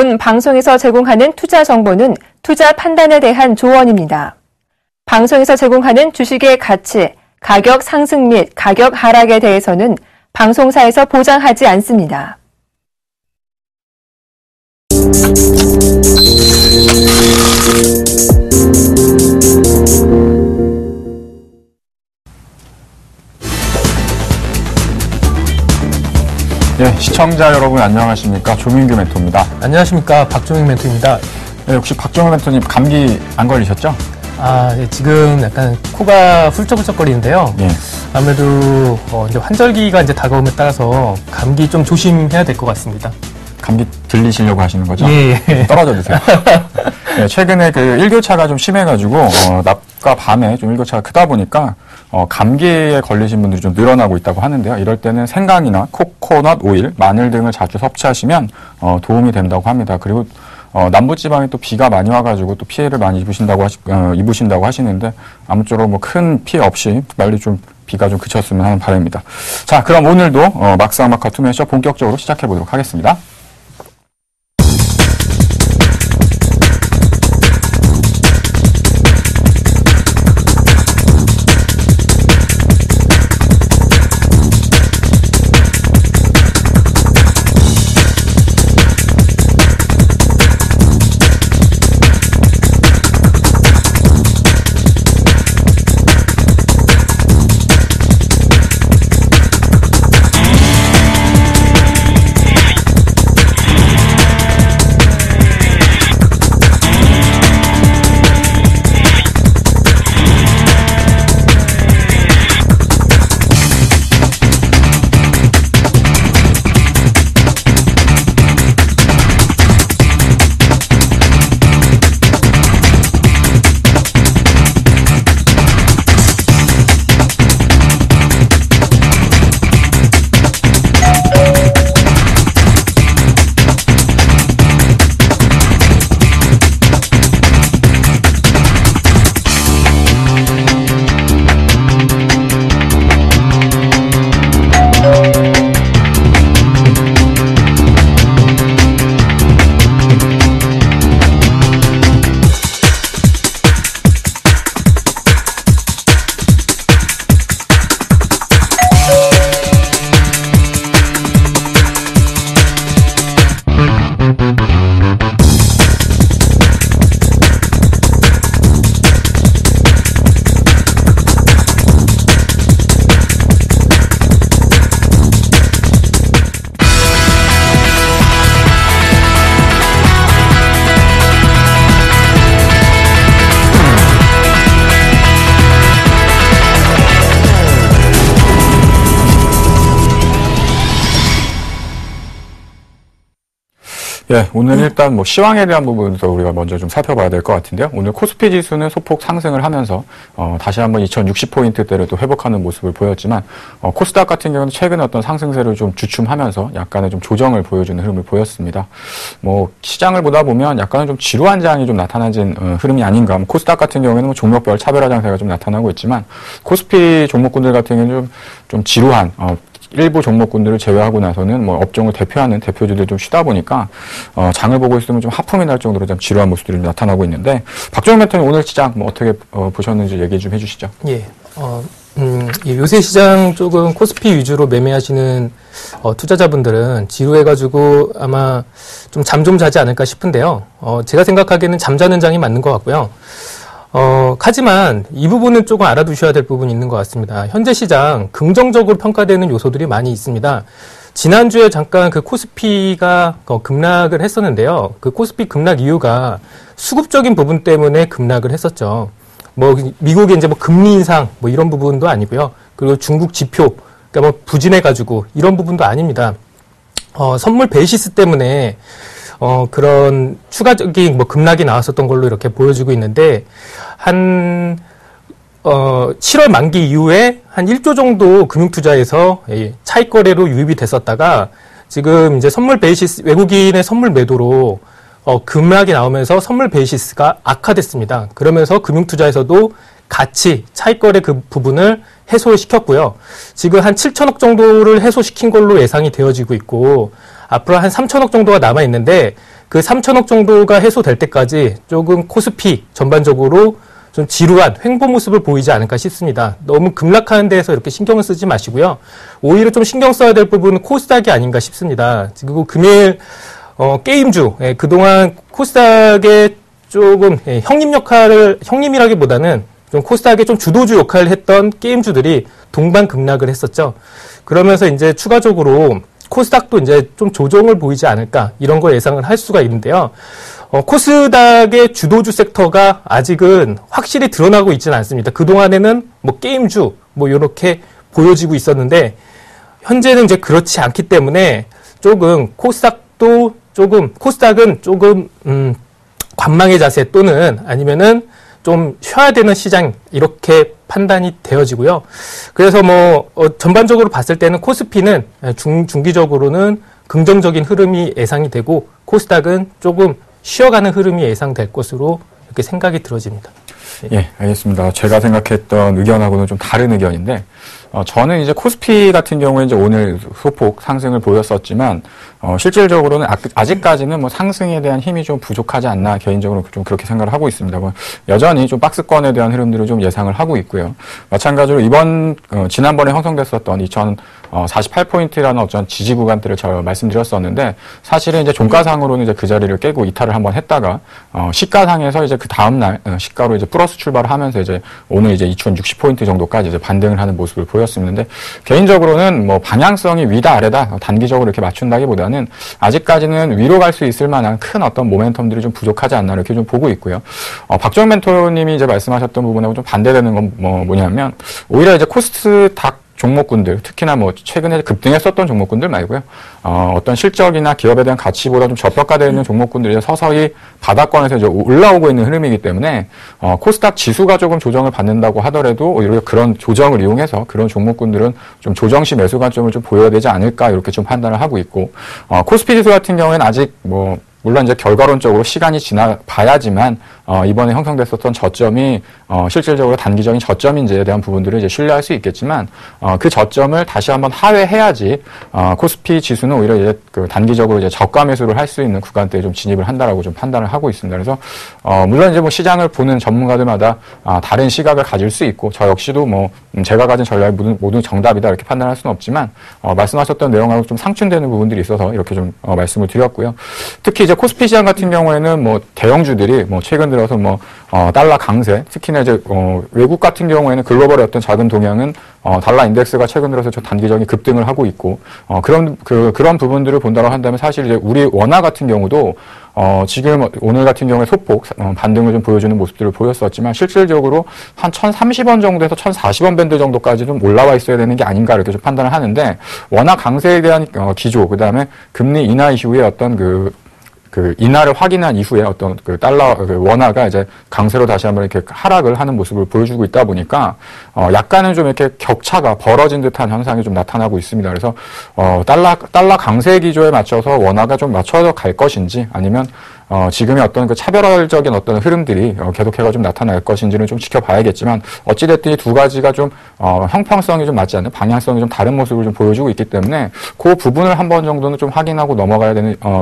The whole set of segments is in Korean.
본 방송에서 제공하는 투자 정보는 투자 판단에 대한 조언입니다. 방송에서 제공하는 주식의 가치, 가격 상승 및 가격 하락에 대해서는 방송사에서 보장하지 않습니다. 네, 시청자 여러분 안녕하십니까? 조민규 멘토입니다. 안녕하십니까? 박종익 멘토입니다. 네, 혹시 박종익 멘토님 감기 안 걸리셨죠? 네, 지금 약간 코가 훌쩍훌쩍거리는데요. 예. 아무래도 이제 환절기가 이제 다가옴에 따라서 감기 좀 조심해야 될 것 같습니다. 감기 들리시려고 하시는 거죠? 예. 떨어져 주세요. 네, 최근에 그 일교차가 좀 심해가지고 낮과 밤에 좀 일교차가 크다 보니까 감기에 걸리신 분들이 좀 늘어나고 있다고 하는데요. 이럴 때는 생강이나 코코넛 오일, 마늘 등을 자주 섭취하시면 도움이 된다고 합니다. 그리고 남부지방에 또 비가 많이 와가지고 또 피해를 많이 입으신다고 하시는데 아무쪼록 뭐 큰 피해 없이 빨리 좀 비가 좀 그쳤으면 하는 바람입니다. 자, 그럼 오늘도 막상막하 투매쇼 본격적으로 시작해 보도록 하겠습니다. 네, 오늘 일단 시황에 대한 부분부터 우리가 먼저 좀 살펴봐야 될 것 같은데요. 오늘 코스피 지수는 소폭 상승을 하면서 다시 한번 2060포인트대를 또 회복하는 모습을 보였지만 코스닥 같은 경우는 최근에 어떤 상승세를 좀 주춤하면서 약간의 좀 조정을 보여주는 흐름을 보였습니다. 시장을 보다 보면 약간은 좀 지루한 장이 좀 나타나진 흐름이 아닌가. 코스닥 같은 경우에는 종목별 차별화 장세가 좀 나타나고 있지만 코스피 종목군들 같은 경우는 좀 지루한 일부 종목군들을 제외하고 나서는 업종을 대표하는 대표주들이 좀 쉬다 보니까 장을 보고 있으면 좀 하품이 날 정도로 좀 지루한 모습들이 좀 나타나고 있는데 박종익 멘토님 오늘 시장 어떻게 보셨는지 얘기 좀 해주시죠. 예. 요새 시장 조금 코스피 위주로 매매하시는 투자자분들은 지루해가지고 아마 좀 잠 좀 자지 않을까 싶은데요. 제가 생각하기에는 잠자는 장이 맞는 것 같고요. 하지만 이 부분은 조금 알아두셔야 될 부분이 있는 것 같습니다. 현재 시장 긍정적으로 평가되는 요소들이 많이 있습니다. 지난주에 잠깐 그 코스피가 급락을 했었는데요. 그 코스피 급락 이유가 수급적인 부분 때문에 급락을 했었죠. 미국의 이제 금리 인상 이런 부분도 아니고요. 그리고 중국 지표, 그러니까 부진해가지고 이런 부분도 아닙니다. 선물 베이시스 때문에 그런 추가적인 급락이 나왔었던 걸로 이렇게 보여지고 있는데, 7월 만기 이후에 한 1조 정도 금융투자에서 차익 거래로 유입이 됐었다가, 지금 이제 선물 베이시스, 외국인의 선물 매도로, 급락이 나오면서 선물 베이시스가 악화됐습니다. 그러면서 금융투자에서도 같이 차익 거래 그 부분을 해소시켰고요. 지금 한 7천억 정도를 해소시킨 걸로 예상이 되어지고 있고, 앞으로 한 3천억 정도가 남아있는데, 그 3천억 정도가 해소될 때까지 조금 코스피 전반적으로 좀 지루한 횡보 모습을 보이지 않을까 싶습니다. 너무 급락하는 데에서 이렇게 신경을 쓰지 마시고요. 오히려 좀 신경 써야 될 부분은 코스닥이 아닌가 싶습니다. 그리고 금일 게임주, 그동안 코스닥의 조금 형님이라기보다는 좀 코스닥의 좀 주도주 역할을 했던 게임주들이 동반 급락을 했었죠. 그러면서 이제 추가적으로 코스닥도 이제 좀 조정을 보이지 않을까 이런 걸 예상을 할 수가 있는데요. 코스닥의 주도주 섹터가 아직은 확실히 드러나고 있지는 않습니다. 그동안에는 뭐 게임주 뭐 이렇게 보여지고 있었는데 현재는 이제 그렇지 않기 때문에 조금 코스닥은 조금 관망의 자세 또는 아니면은 좀 쉬어야 되는 시장 이렇게 판단이 되어지고요. 그래서 전반적으로 봤을 때는 코스피는 중기적으로는 긍정적인 흐름이 예상이 되고 코스닥은 조금 쉬어가는 흐름이 예상될 것으로 이렇게 생각이 들어집니다. 예, 알겠습니다. 제가 생각했던 의견하고는 좀 다른 의견인데, 저는 이제 코스피 같은 경우에 이제 오늘 소폭 상승을 보였었지만, 실질적으로는 아직까지는 뭐 상승에 대한 힘이 좀 부족하지 않나 개인적으로 좀 그렇게 생각을 하고 있습니다. 여전히 좀 박스권에 대한 흐름들을 좀 예상을 하고 있고요. 마찬가지로 지난번에 형성됐었던 2048포인트라는 어떤 지지 구간들을 제가 말씀드렸었는데, 사실은 이제 종가상으로는 이제 그 자리를 깨고 이탈을 한번 했다가, 시가상에서 이제 그 다음날, 시가로 이제 플러스 출발을 하면서 이제 오늘 이제 2060포인트 정도까지 이제 반등을 하는 모습을 보였었는데, 개인적으로는 뭐 방향성이 위다 아래다 단기적으로 이렇게 맞춘다기보다는 아직까지는 위로 갈 수 있을 만한 큰 어떤 모멘텀들이 좀 부족하지 않나 이렇게 좀 보고 있고요. 박정 멘토님이 이제 말씀하셨던 부분하고 좀 반대되는 건 뭐냐면, 오히려 이제 코스닥 종목군들, 특히나 뭐 최근에 급등했었던 종목군들 말고요. 어떤 실적이나 기업에 대한 가치보다 좀 저평가되어 있는 종목군들이 서서히 바닥권에서 이제 올라오고 있는 흐름이기 때문에 코스닥 지수가 조금 조정을 받는다고 하더라도 오히려 그런 조정을 이용해서 그런 종목군들은 좀 조정시 매수 관점을 좀 보여야 되지 않을까 이렇게 좀 판단을 하고 있고, 코스피 지수 같은 경우에는 아직 물론 이제 결과론적으로 시간이 지나봐야지만 이번에 형성됐었던 저점이 실질적으로 단기적인 저점인지에 대한 부분들을 이제 신뢰할 수 있겠지만 그 저점을 다시 한번 하회해야지 코스피 지수는 오히려 이제 그 단기적으로 이제 저가 매수를 할 수 있는 구간대에 좀 진입을 한다라고 좀 판단을 하고 있습니다. 그래서 물론 이제 뭐 시장을 보는 전문가들마다 다른 시각을 가질 수 있고 저 역시도 제가 가진 전략이 모두 정답이다 이렇게 판단할 수는 없지만 말씀하셨던 내용하고 좀 상충되는 부분들이 있어서 이렇게 좀 말씀을 드렸고요. 특히 이제 코스피 시장 같은 경우에는 대형주들이 최근 들어서 달러 강세, 특히나 이제 외국 같은 경우에는 글로벌의 어떤 작은 동향은 달러 인덱스가 최근 들어서 단기적인 급등을 하고 있고 그런 부분들을 본다고 한다면 사실 이제 우리 원화 같은 경우도 지금 오늘 같은 경우에 소폭 반등을 좀 보여주는 모습들을 보였었지만 실질적으로 한 1,030원 정도에서 1,040원 밴드 정도까지 좀 올라와 있어야 되는 게 아닌가 이렇게 좀 판단을 하는데, 원화 강세에 대한 기조, 그 다음에 금리 인하 이후에 어떤 그 인하를 확인한 이후에 어떤 원화가 이제 강세로 다시 한번 이렇게 하락을 하는 모습을 보여주고 있다 보니까, 약간은 좀 이렇게 격차가 벌어진 듯한 현상이 좀 나타나고 있습니다. 그래서, 달러 강세 기조에 맞춰서 원화가 좀 맞춰져 갈 것인지 아니면, 지금의 어떤 그 차별적인 어떤 흐름들이 계속해서 좀 나타날 것인지는 좀 지켜봐야겠지만, 어찌됐든 이 두 가지가 좀, 형평성이 좀 맞지 않는 방향성이 좀 다른 모습을 좀 보여주고 있기 때문에, 그 부분을 한 번 정도는 좀 확인하고 넘어가야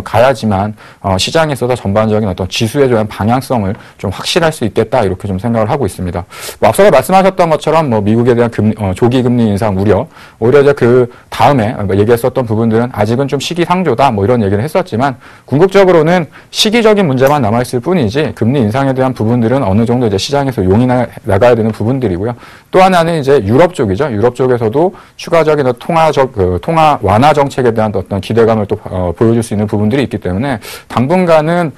가야지만, 시장에 있어서 전반적인 어떤 지수에 대한 방향성을 좀 확실할 수 있겠다, 이렇게 좀 생각을 하고 있습니다. 앞서 말씀하셨던 것처럼 미국에 대한 조기 금리 인상 우려, 오히려 이제 그 다음에 얘기했었던 부분들은 아직은 좀 시기상조다, 이런 얘기를 했었지만, 궁극적으로는 시기적인 문제만 남아있을 뿐이지 금리 인상에 대한 부분들은 어느 정도 이제 시장에서 용이 나가야 되는 부분들이고요. 또 하나는 이제 유럽 쪽이죠. 유럽 쪽에서도 추가적인 통화 완화 정책에 대한 어떤 기대감을 또 보여줄 수 있는 부분들이 있기 때문에 당분간은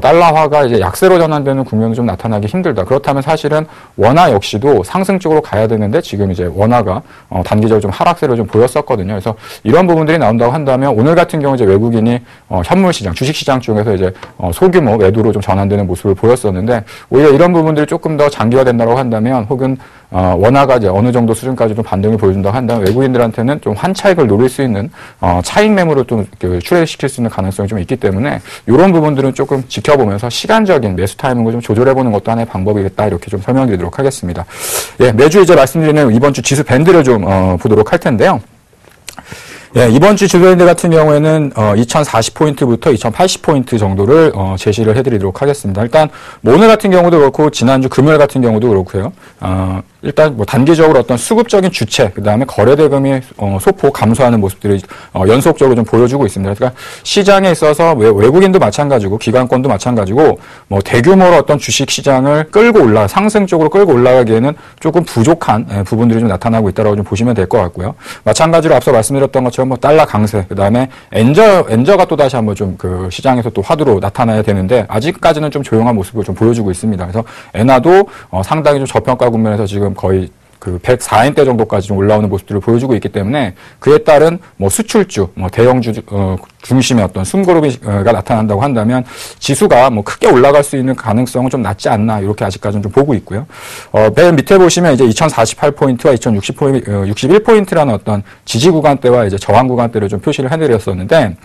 달러화가 이제 약세로 전환되는 국면이 좀 나타나기 힘들다. 그렇다면 사실은 원화 역시도 상승 쪽으로 가야 되는데 지금 이제 원화가 단기적으로 좀 하락세를 좀 보였었거든요. 그래서 이런 부분들이 나온다고 한다면 오늘 같은 경우 이제 외국인이 현물 시장, 주식 시장 쪽에서 이제 소규모 매도로 좀 전환되는 모습을 보였었는데, 오히려 이런 부분들이 조금 더 장기화된다고 한다면, 혹은 원화가 이제 어느 정도 수준까지 좀 반등을 보여준다고 한다면 외국인들한테는 좀 환차익을 노릴 수 있는 차익 매물을 좀 출회시킬 수 있는 가능성이 좀 있기 때문에 이런 부분들은 조금 지켜보면서 시간적인 매수 타이밍을 좀 조절해보는 것도 하나의 방법이겠다, 이렇게 좀 설명드리도록 하겠습니다. 예, 매주 이제 말씀드리는 이번 주 지수 밴드를 좀 보도록 할 텐데요. 예, 이번 주 주도인들 같은 경우에는 2040포인트부터 2080포인트 정도를 제시를 해드리도록 하겠습니다. 일단 뭐 오늘 같은 경우도 그렇고 지난주 금요일 같은 경우도 그렇고요. 일단 뭐 단기적으로 어떤 수급적인 주체, 그 다음에 거래대금이 소폭 감소하는 모습들이 연속적으로 좀 보여주고 있습니다. 그러니까 시장에 있어서 외국인도 마찬가지고 기관권도 마찬가지고 뭐 대규모로 어떤 주식 시장을 상승적으로 끌고 올라가기에는 조금 부족한 부분들이 좀 나타나고 있다고 좀 보시면 될 것 같고요. 마찬가지로 앞서 말씀드렸던 것처럼 뭐 달러 강세, 그 다음에 엔저가 또 다시 한번 좀 그 시장에서 또 화두로 나타나야 되는데 아직까지는 좀 조용한 모습을 좀 보여주고 있습니다. 그래서 엔화도 상당히 좀 저평가 국면에서 지금 거의 그 104엔대 정도까지 좀 올라오는 모습들을 보여주고 있기 때문에 그에 따른 뭐 수출주, 뭐 대형주 중심의 어떤 숨고르기가 나타난다고 한다면 지수가 뭐 크게 올라갈 수 있는 가능성은 좀 낮지 않나 이렇게 아직까지는 좀 보고 있고요. 맨 밑에 보시면 이제 2048포인트와 61포인트라는 어떤 지지 구간대와 이제 저항 구간대를 좀 표시를 해드렸었는데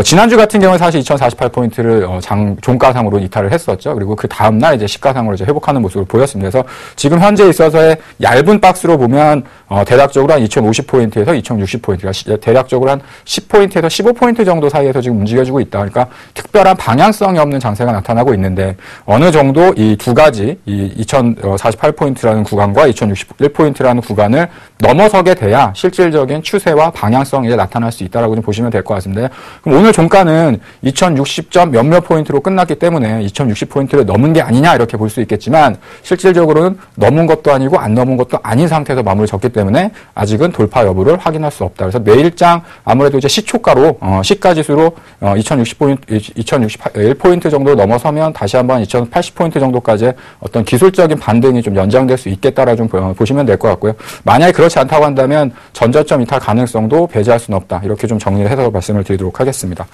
지난주 같은 경우에 사실 2048포인트를 종가상으로 이탈을 했었죠. 그리고 그 다음날 이제 시가상으로 이제 회복하는 모습을 보였습니다. 그래서 지금 현재 있어서의 얇은 박스로 보면 대략적으로 한 2050포인트에서 2060포인트, 대략적으로 한 10포인트에서 15포인트 정도 사이에서 지금 움직여주고 있다. 그러니까 특별한 방향성이 없는 장세가 나타나고 있는데 어느 정도 이 두 가지, 이 2048포인트라는 구간과 2061포인트라는 구간을 넘어서게 돼야 실질적인 추세와 방향성이 이제 나타날 수 있다라고 좀 보시면 될 것 같습니다. 그럼 오늘 종가는 2060점 몇몇 포인트로 끝났기 때문에 2060포인트를 넘은 게 아니냐 이렇게 볼 수 있겠지만 실질적으로는 넘은 것도 아니고 안 넘은 것도 아닌 상태에서 마무리 졌기 때문에 아직은 돌파 여부를 확인할 수 없다. 그래서 내일장 아무래도 이제 시초가로 시가지수로 2061포인트 정도 넘어서면 다시 한번 2080포인트 정도까지 어떤 기술적인 반등이 좀 연장될 수 있겠다라고 좀 보시면 될 것 같고요. 만약에 그렇지 않다고 한다면 전저점 이탈 가능성도 배제할 수는 없다. 이렇게 좀 정리를 해서 말씀을 드리도록 하겠습니다.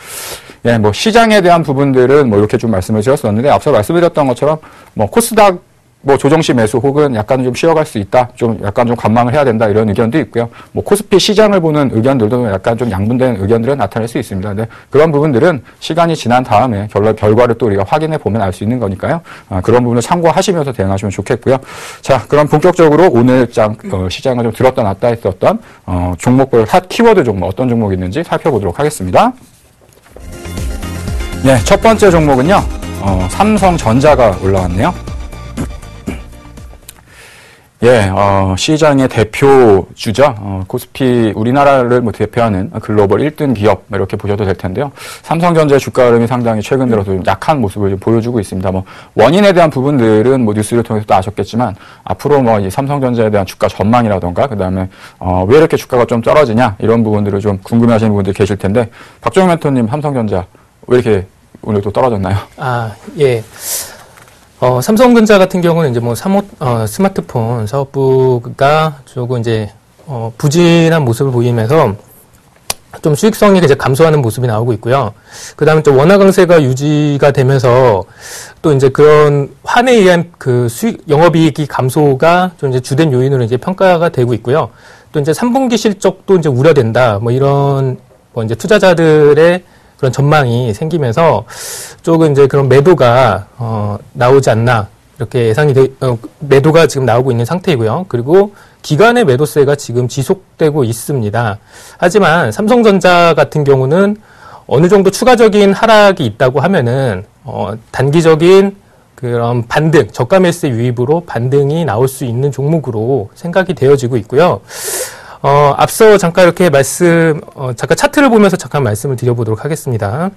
예, 뭐 시장에 대한 부분들은 뭐 이렇게 좀 말씀을 드렸었는데 앞서 말씀드렸던 것처럼 뭐 코스닥 뭐 조정시 매수 혹은 약간 좀 쉬어갈 수 있다. 좀 약간 좀 관망을 해야 된다. 이런 의견도 있고요. 뭐 코스피 시장을 보는 의견들도 약간 좀 양분된 의견들은 나타날 수 있습니다. 근데 그런 부분들은 시간이 지난 다음에 결과를 또 우리가 확인해 보면 알 수 있는 거니까요. 그런 부분을 참고하시면서 대응하시면 좋겠고요. 자, 그럼 본격적으로 오늘 시장을 좀 들었다 놨다 했었던 종목별 핫 키워드 종목 어떤 종목이 있는지 살펴보도록 하겠습니다. 네, 첫 번째 종목은요. 삼성전자가 올라왔네요. 예, 시장의 대표주죠. 코스피 우리나라를 뭐 대표하는 글로벌 1등 기업 이렇게 보셔도 될 텐데요. 삼성전자의 주가 흐름이 상당히 최근 들어서 좀 약한 모습을 보여주고 있습니다. 뭐 원인에 대한 부분들은 뭐 뉴스를 통해서도 아셨겠지만 앞으로 뭐 이 삼성전자에 대한 주가 전망이라던가 그다음에 왜 이렇게 주가가 좀 떨어지냐 이런 부분들을 좀 궁금해하시는 분들이 계실 텐데 박정희 멘토님 삼성전자 왜 이렇게 오늘 또 떨어졌나요? 아, 예. 삼성전자 같은 경우는 이제 뭐 스마트폰 사업부가 조금 이제 부진한 모습을 보이면서 좀 수익성이 이제 감소하는 모습이 나오고 있고요. 그 다음에 또 원화 강세가 유지가 되면서 또 이제 그런 환에 의한 그 영업이익이 감소가 좀 이제 주된 요인으로 이제 평가가 되고 있고요. 또 이제 3분기 실적도 이제 우려된다. 뭐 이런 뭐 이제 투자자들의 그런 전망이 생기면서 조금 이제 그런 매도가 나오지 않나 이렇게 예상이 매도가 지금 나오고 있는 상태이고요. 그리고 기관의 매도세가 지금 지속되고 있습니다. 하지만 삼성전자 같은 경우는 어느 정도 추가적인 하락이 있다고 하면은 단기적인 그런 반등, 저가 매수세 유입으로 반등이 나올 수 있는 종목으로 생각이 되어지고 있고요. 앞서 잠깐 이렇게 잠깐 차트를 보면서 잠깐 말씀을 드려보도록 하겠습니다.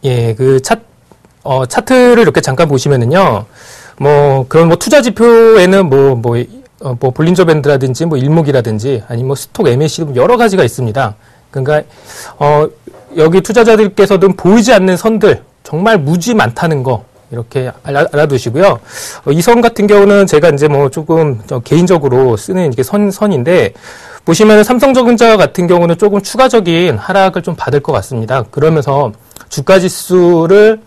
예, 차트를 이렇게 잠깐 보시면은요, 그런 투자 지표에는 볼린저 밴드라든지, 일목이라든지, 아니면 스톡 MAC 여러 가지가 있습니다. 그러니까, 여기 투자자들께서는 보이지 않는 선들, 정말 무지 많다는 거, 이렇게 알아두시고요. 이 선 같은 경우는 제가 이제 조금 개인적으로 쓰는 이게 선인데, 보시면 삼성전자 같은 경우는 조금 추가적인 하락을 좀 받을 것 같습니다. 그러면서 주가 지수를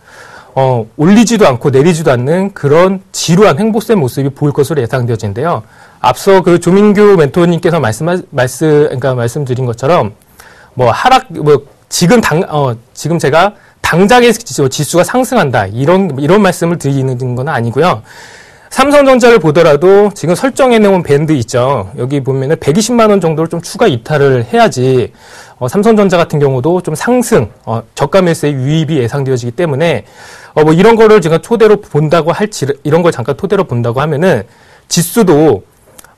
올리지도 않고 내리지도 않는 그런 지루한 횡보세 모습이 보일 것으로 예상되어지는데요. 앞서 그 조민규 멘토님께서 말씀드린 것처럼 지금 제가 당장에 지수가 상승한다 이런 말씀을 드리는 건 아니고요. 삼성전자를 보더라도 지금 설정해 놓은 밴드 있죠. 여기 보면은 120만 원 정도를 좀 추가 이탈을 해야지 삼성전자 같은 경우도 좀 상승, 저가 매수의 유입이 예상되어지기 때문에 뭐 이런 거를 제가 토대로 본다고 이런 걸 잠깐 토대로 본다고 하면은 지수도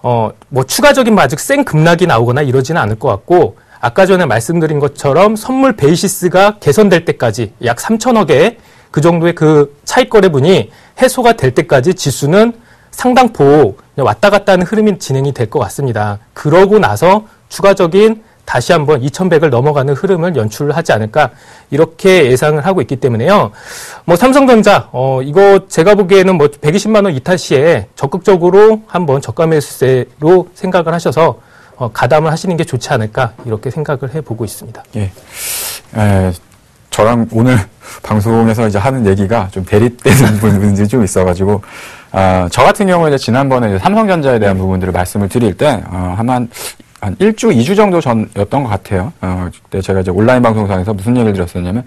뭐 추가적인 아직 센 급락이 나오거나 이러지는 않을 것 같고, 아까 전에 말씀드린 것처럼 선물 베이시스가 개선될 때까지 약 3천억의 그 정도의 그 차익거래분이 해소가 될 때까지 지수는 상당폭 왔다 갔다 하는 흐름이 진행이 될 것 같습니다. 그러고 나서 추가적인 다시 한번 2100을 넘어가는 흐름을 연출하지 않을까 이렇게 예상을 하고 있기 때문에요. 뭐 삼성전자 이거 제가 보기에는 뭐 120만 원 이탈 시에 적극적으로 한번 저가 매수세로 생각을 하셔서 가담을 하시는 게 좋지 않을까 이렇게 생각을 해보고 있습니다. 예. 저랑 오늘 방송에서 이제 하는 얘기가 좀 대립되는 부분들이 좀 있어가지고, 저 같은 경우에 이제 지난번에 이제 삼성전자에 대한 부분들을 말씀을 드릴 때, 한 1주, 2주 정도 전이었던 것 같아요. 그때 제가 이제 온라인 방송상에서 무슨 얘기를 드렸었냐면,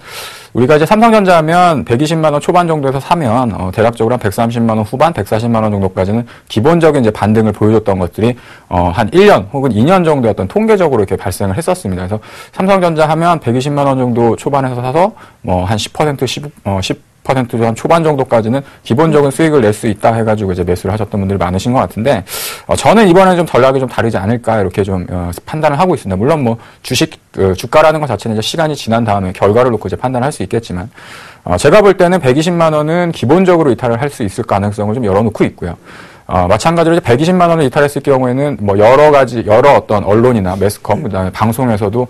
우리가 이제 삼성전자 하면 120만 원 초반 정도에서 사면, 대략적으로 한 130만 원 후반, 140만 원 정도까지는 기본적인 이제 반등을 보여줬던 것들이, 한 1년 혹은 2년 정도였던 통계적으로 이렇게 발생을 했었습니다. 그래서 삼성전자 하면 120만 원 정도 초반에서 사서, 뭐, 한 10%, 10% 한 초반 정도까지는 기본적인 수익을 낼 수 있다 해가지고 이제 매수를 하셨던 분들이 많으신 것 같은데, 저는 이번에는 좀 전략이 좀 다르지 않을까 이렇게 좀 판단을 하고 있습니다. 물론 뭐 주식 주가라는 것 자체는 이제 시간이 지난 다음에 결과를 놓고 이제 판단할 수 있겠지만, 제가 볼 때는 120만 원은 기본적으로 이탈을 할 수 있을 가능성을 좀 열어놓고 있고요. 마찬가지로 이제 120만 원을 이탈했을 경우에는 뭐 여러 어떤 언론이나 매스컴, 그다음에 방송에서도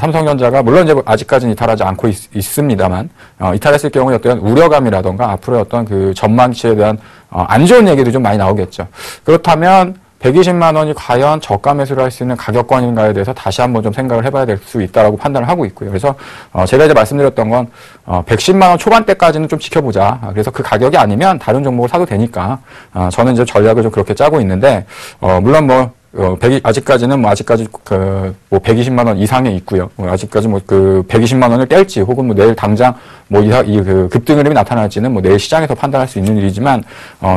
삼성전자가 물론 이제 아직까지는 이탈하지 않고 있습니다만, 이탈했을 경우에 어떤 우려감이라던가 앞으로의 어떤 그 전망치에 대한 안 좋은 얘기도 좀 많이 나오겠죠. 그렇다면 120만 원이 과연 저가 매수를 할 수 있는 가격권인가에 대해서 다시 한번 좀 생각을 해봐야 될 수 있다라고 판단을 하고 있고요. 그래서 제가 이제 말씀드렸던 건 110만 원 초반대까지는 좀 지켜보자. 그래서 그 가격이 아니면 다른 종목을 사도 되니까 저는 이제 전략을 좀 그렇게 짜고 있는데, 물론 뭐 아직까지는 뭐 120만 원 이상에 있고요. 아직까지 뭐 120만 원을 뗄지 혹은 뭐 내일 당장 뭐 그 급등 흐름이 나타날지는 뭐 내일 시장에서 판단할 수 있는 일이지만,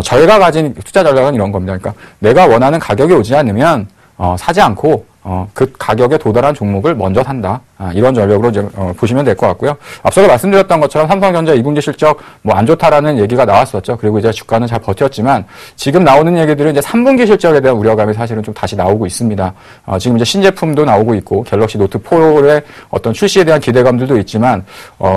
저희가 가진 투자 전략은 이런 겁니다. 그러니까 내가 원하는 가격이 오지 않으면 사지 않고 그 가격에 도달한 종목을 먼저 산다. 이런 전략으로 이제 보시면 될 것 같고요. 앞서서 말씀드렸던 것처럼 삼성전자 2분기 실적 뭐 안 좋다라는 얘기가 나왔었죠. 그리고 이제 주가는 잘 버텼지만, 지금 나오는 얘기들은 이제 3분기 실적에 대한 우려감이 사실은 좀 다시 나오고 있습니다. 지금 이제 신제품도 나오고 있고 갤럭시 노트 4의 어떤 출시에 대한 기대감들도 있지만,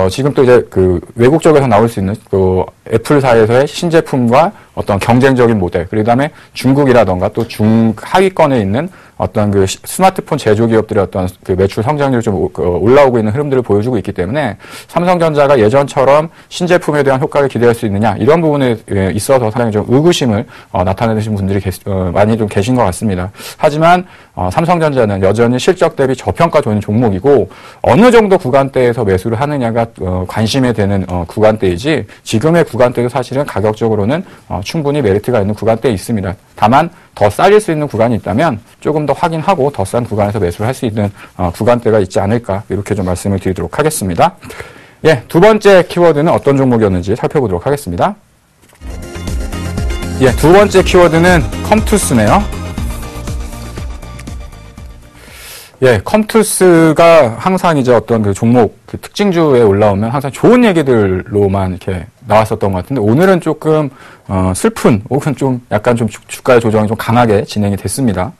지금 또 이제 그 외국 쪽에서 나올 수 있는 그 애플사에서의 신제품과 어떤 경쟁적인 모델, 그다음에 중국이라던가 또 중하위권에 있는 어떤 그 스마트폰 제조 기업들의 어떤 그 매출 성장률이 좀 올라오고 있는 흐름들을 보여주고 있기 때문에, 삼성전자가 예전처럼 신제품에 대한 효과를 기대할 수 있느냐, 이런 부분에 있어서 상당히 좀 의구심을 나타내시는 분들이 많이 좀 계신 것 같습니다. 하지만 삼성전자는 여전히 실적 대비 저평가 좋은 종목이고, 어느 정도 구간대에서 매수를 하느냐가 관심이 되는 구간대이지, 지금의 구간대도 사실은 가격적으로는 충분히 메리트가 있는 구간대에 있습니다. 다만 더 싸질 수 있는 구간이 있다면 조금 더 확인하고 더 싼 구간에서 매수를 할 수 있는 구간대가 있지 않을까, 이렇게 좀 말씀을 드리도록 하겠습니다. 예, 두 번째 키워드는 어떤 종목이었는지 살펴보도록 하겠습니다. 예, 두 번째 키워드는 컴투스네요. 예, 컴투스가 항상 이제 어떤 그 종목 그 특징주에 올라오면 항상 좋은 얘기들로만 이렇게 나왔었던 것 같은데, 오늘은 조금 슬픈 혹은 좀 약간 좀 주가의 조정이 좀 강하게 진행이 됐습니다.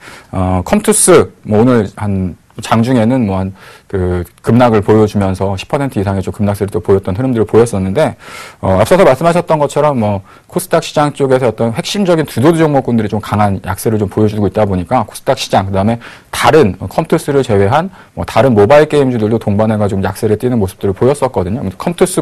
컴투스 뭐 오늘 한 장중에는 뭐 한 그 급락을 보여주면서 10% 이상의 좀 급락세를 또 보였던 흐름들을 보였었는데, 앞서서 말씀하셨던 것처럼 뭐 코스닥 시장 쪽에서 어떤 핵심적인 두도주 종목군들이 좀 강한 약세를 좀 보여주고 있다 보니까, 코스닥 시장, 그다음에 다른 컴투스를 제외한 뭐 다른 모바일 게임주들도 동반해가지고 약세를 띄는 모습들을 보였었거든요. 컴투스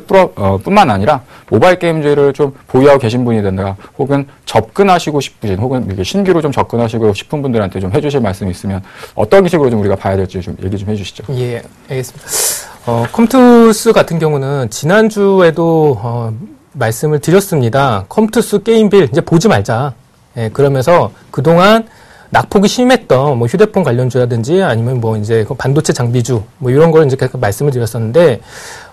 뿐만 아니라 모바일 게임주를 좀 보유하고 계신 분이든가 혹은 접근하시고 싶으신, 혹은 이렇게 신규로 좀 접근하시고 싶은 분들한테 좀 해주실 말씀이 있으면 어떤 식으로 좀 우리가 봐야 될지 좀 얘기 좀 해주시죠. 예, 알겠습니다. 컴투스 같은 경우는 지난주에도 말씀을 드렸습니다. 컴투스 게임빌 이제 보지 말자. 예, 그러면서 그동안 낙폭이 심했던 뭐 휴대폰 관련주라든지 아니면 뭐 이제 반도체 장비주 뭐 이런 걸 이제 계속 말씀을 드렸었는데,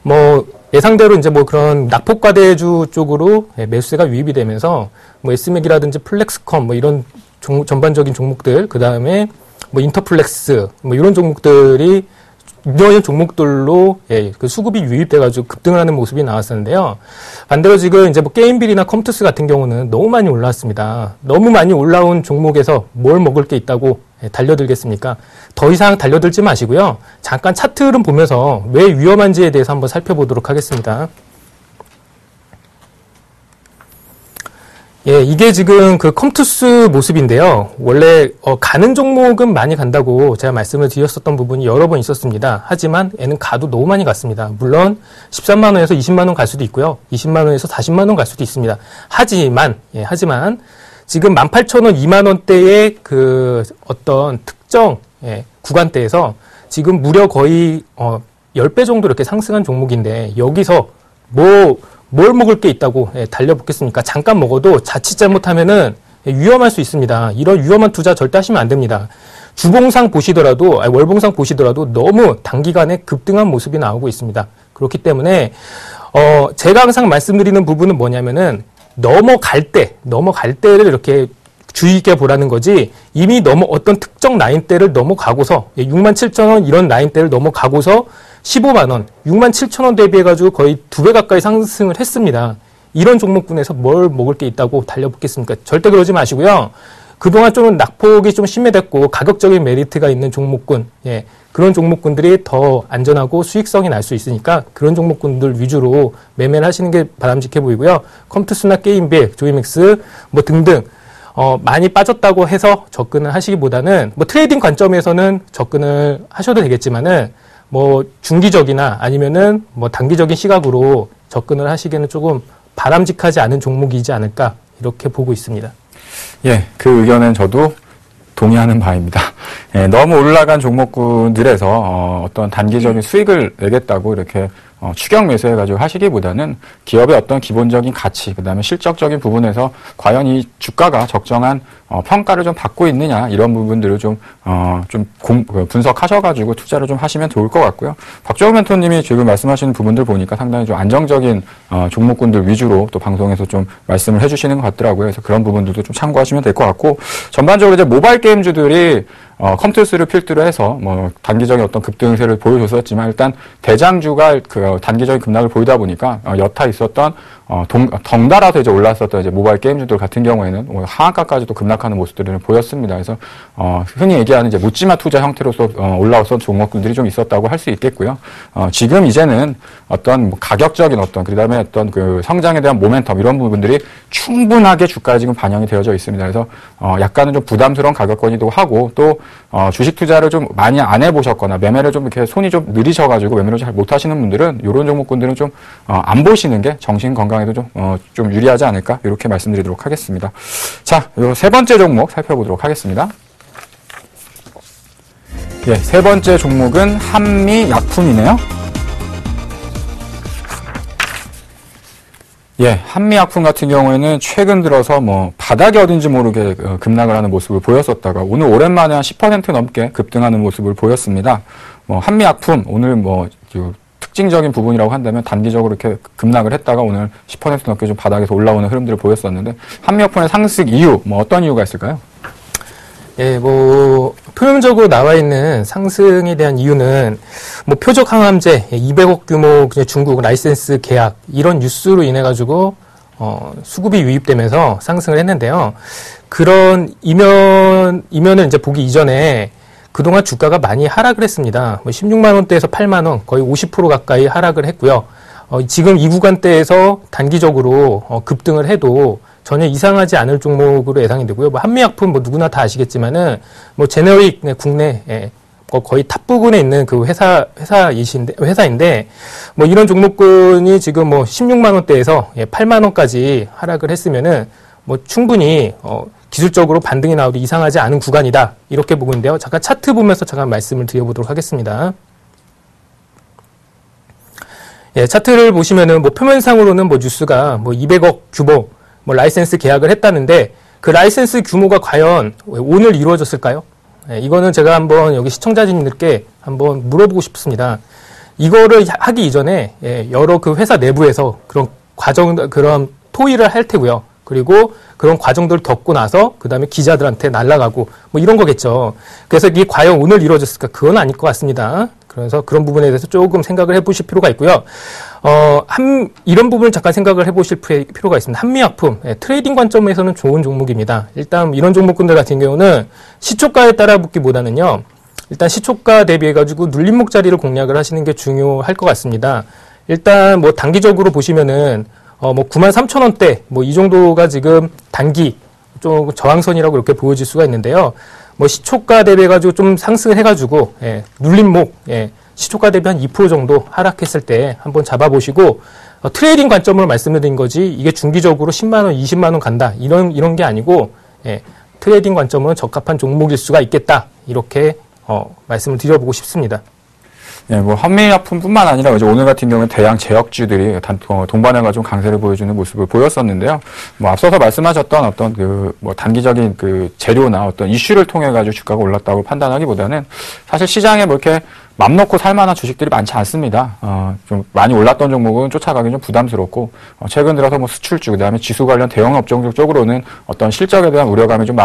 뭐 예상대로 이제 뭐 그런 낙폭과대주 쪽으로 매수세가 유입이 되면서 뭐 S맥이라든지 플렉스컴 뭐 이런 전반적인 종목들, 그 다음에 뭐 인터플렉스 뭐 이런 종목들이 이런 종목들로 그 수급이 유입돼가지고 급등을 하는 모습이 나왔었는데요. 반대로 지금 이제 뭐 게임빌이나 컴투스 같은 경우는 너무 많이 올라왔습니다. 너무 많이 올라온 종목에서 뭘 먹을 게 있다고 달려들겠습니까? 더 이상 달려들지 마시고요. 잠깐 차트 흐름 보면서 왜 위험한지에 대해서 한번 살펴보도록 하겠습니다. 예, 이게 지금 그 컴투스 모습인데요. 원래 가는 종목은 많이 간다고 제가 말씀을 드렸었던 부분이 여러 번 있었습니다. 하지만 얘는 가도 너무 많이 갔습니다. 물론 13만 원에서 20만 원 갈 수도 있고요. 20만 원에서 40만 원 갈 수도 있습니다. 하지만 지금 18,000원, 2만 원대의 그 어떤 특정 구간대에서 지금 무려 거의 10배 정도 이렇게 상승한 종목인데 여기서 뭘 먹을 게 있다고 달려붙겠습니까? 잠깐 먹어도 자칫 잘못하면은 위험할 수 있습니다. 이런 위험한 투자 절대 하시면 안 됩니다. 주봉상 보시더라도, 월봉상 보시더라도 너무 단기간에 급등한 모습이 나오고 있습니다. 그렇기 때문에, 제가 항상 말씀드리는 부분은 뭐냐면은, 넘어갈 때를 이렇게 주의 있게 보라는 거지, 이미 어떤 특정 라인대를 넘어가고서, 67,000원 이런 라인대를 넘어가고서 15만 원, 67,000원 대비해가지고 거의 2배 가까이 상승을 했습니다. 이런 종목군에서 뭘 먹을 게 있다고 달려붙겠습니까? 절대 그러지 마시고요. 그동안 좀 낙폭이 좀 심해됐고 가격적인 메리트가 있는 종목군, 그런 종목군들이 더 안전하고 수익성이 날 수 있으니까 그런 종목군들 위주로 매매를 하시는 게 바람직해 보이고요. 컴투스나 게임빌, 조이맥스 뭐 등등 많이 빠졌다고 해서 접근을 하시기보다는 뭐 트레이딩 관점에서는 접근을 하셔도 되겠지만은 뭐 중기적이나 아니면은 뭐 단기적인 시각으로 접근을 하시기에는 조금 바람직하지 않은 종목이지 않을까 이렇게 보고 있습니다. 예, 그 의견은 저도 동의하는 바입니다. 예, 너무 올라간 종목군들에서 어떤 단기적인 수익을 내겠다고 이렇게 추격 매수해가지고 하시기보다는 기업의 어떤 기본적인 가치, 그 다음에 실적적인 부분에서 과연 이 주가가 적정한 평가를 좀 받고 있느냐, 이런 부분들을 좀 분석하셔가지고 투자를 좀 하시면 좋을 것 같고요. 박정우 멘토님이 지금 말씀하시는 부분들 보니까 상당히 좀 안정적인 종목군들 위주로 또 방송에서 좀 말씀을 해주시는 것 같더라고요. 그래서 그런 부분들도 좀 참고하시면 될 것 같고, 전반적으로 이제 모바일 게임주들이 컴투스를 필두로 해서 뭐 단기적인 어떤 급등세를 보여줬었지만 일단 대장주가 그 단기적인 급락을 보이다 보니까 여타 있었던 덩달아서 이제 올랐었던 이제 모바일 게임주들 같은 경우에는 하한가까지도 급락하는 모습들을 보였습니다. 그래서 흔히 얘기하는 이제 묻지마 투자 형태로서 올라왔던 종목들이 좀 있었다고 할 수 있겠고요. 지금 이제는 어떤 뭐 가격적인 그다음에 어떤 그 성장에 대한 모멘텀 이런 부분들이 충분하게 주가에 지금 반영이 되어져 있습니다. 그래서 약간은 좀 부담스러운 가격권이기도 하고 또 주식 투자를 좀 많이 안 해보셨거나 매매를 좀 이렇게 손이 좀 느리셔가지고 매매를 잘 못하시는 분들은 이런 종목군들은 좀 안 보시는 게 정신 건강에도 좀 유리하지 않을까 이렇게 말씀드리도록 하겠습니다. 자, 요 세 번째 종목 살펴보도록 하겠습니다. 예, 세 번째 종목은 한미약품이네요. 예, 한미약품 같은 경우에는 최근 들어서 뭐 바닥이 어딘지 모르게 급락을 하는 모습을 보였었다가 오늘 오랜만에 한 10% 넘게 급등하는 모습을 보였습니다. 뭐 한미약품 오늘 뭐 특징적인 부분이라고 한다면 단기적으로 이렇게 급락을 했다가 오늘 10% 넘게 좀 바닥에서 올라오는 흐름들을 보였었는데 한미약품의 상승 이유 뭐 어떤 이유가 있을까요? 예, 뭐 표면적으로 나와 있는 상승에 대한 이유는 뭐 표적 항암제 200억 규모 그냥 중국 라이센스 계약 이런 뉴스로 인해 가지고 수급이 유입되면서 상승을 했는데요. 그런 이면을 이제 보기 이전에 그동안 주가가 많이 하락을 했습니다. 16만 원대에서 8만 원 거의 50% 가까이 하락을 했고요. 지금 이 구간대에서 단기적으로 급등을 해도 전혀 이상하지 않을 종목으로 예상이 되고요. 뭐 한미약품 뭐 누구나 다 아시겠지만은 뭐 제네릭 국내 거의 탑 부근에 있는 그 회사인데 뭐 이런 종목군이 지금 뭐 16만 원대에서 8만 원까지 하락을 했으면은 뭐 충분히 기술적으로 반등이 나와도 이상하지 않은 구간이다 이렇게 보고 있는데요. 잠깐 차트 보면서 잠깐 말씀을 드려보도록 하겠습니다. 예, 차트를 보시면은 뭐 표면상으로는 뭐 뉴스가 뭐 200억 규모 뭐 라이센스 계약을 했다는데 그 라이센스 규모가 과연 오늘 이루어졌을까요? 예, 이거는 제가 한번 여기 시청자님들께 한번 물어보고 싶습니다. 이거를 하기 이전에 여러 그 회사 내부에서 그런 그런 토의를 할 테고요. 그리고 그런 과정들을 겪고 나서 그다음에 기자들한테 날아가고 뭐 이런 거겠죠. 그래서 이게 과연 오늘 이루어졌을까? 그건 아닐 것 같습니다. 그래서 그런 부분에 대해서 조금 생각을 해보실 필요가 있고요. 이런 부분을 잠깐 생각을 해보실 필요가 있습니다. 한미약품, 트레이딩 관점에서는 좋은 종목입니다. 일단 이런 종목군들 같은 경우는 시초가에 따라 붙기보다는요. 일단 시초가 대비해가지고 눌림목 자리를 공략을 하시는 게 중요할 것 같습니다. 일단 뭐 단기적으로 보시면은 뭐 93,000원대 뭐 이 정도가 지금 단기 좀 저항선이라고 이렇게 보여질 수가 있는데요. 뭐 시초가 대비해가지고 좀 상승을 해가지고 눌림목 시초가 대비 한 2% 정도 하락했을 때 한번 잡아보시고 트레이딩 관점으로 말씀드린 거지 이게 중기적으로 10만 원, 20만 원 간다 이런 게 아니고 트레이딩 관점으로 적합한 종목일 수가 있겠다 이렇게 말씀을 드려보고 싶습니다. 네, 뭐 한미약품뿐만 아니라 이제 오늘 같은 경우는 대양 제약주들이 동반해가 좀 강세를 보여주는 모습을 보였었는데요. 뭐 앞서서 말씀하셨던 어떤 뭐 단기적인 재료나 어떤 이슈를 통해 가지고 주가가 올랐다고 판단하기보다는 사실 시장에 뭐 이렇게 맘 놓고 살 만한 주식들이 많지 않습니다. 좀 많이 올랐던 종목은 쫓아가기 좀 부담스럽고, 최근 들어서 뭐 수출주, 그 다음에 지수 관련 대형 업종 쪽으로는 어떤 실적에 대한 우려감이 좀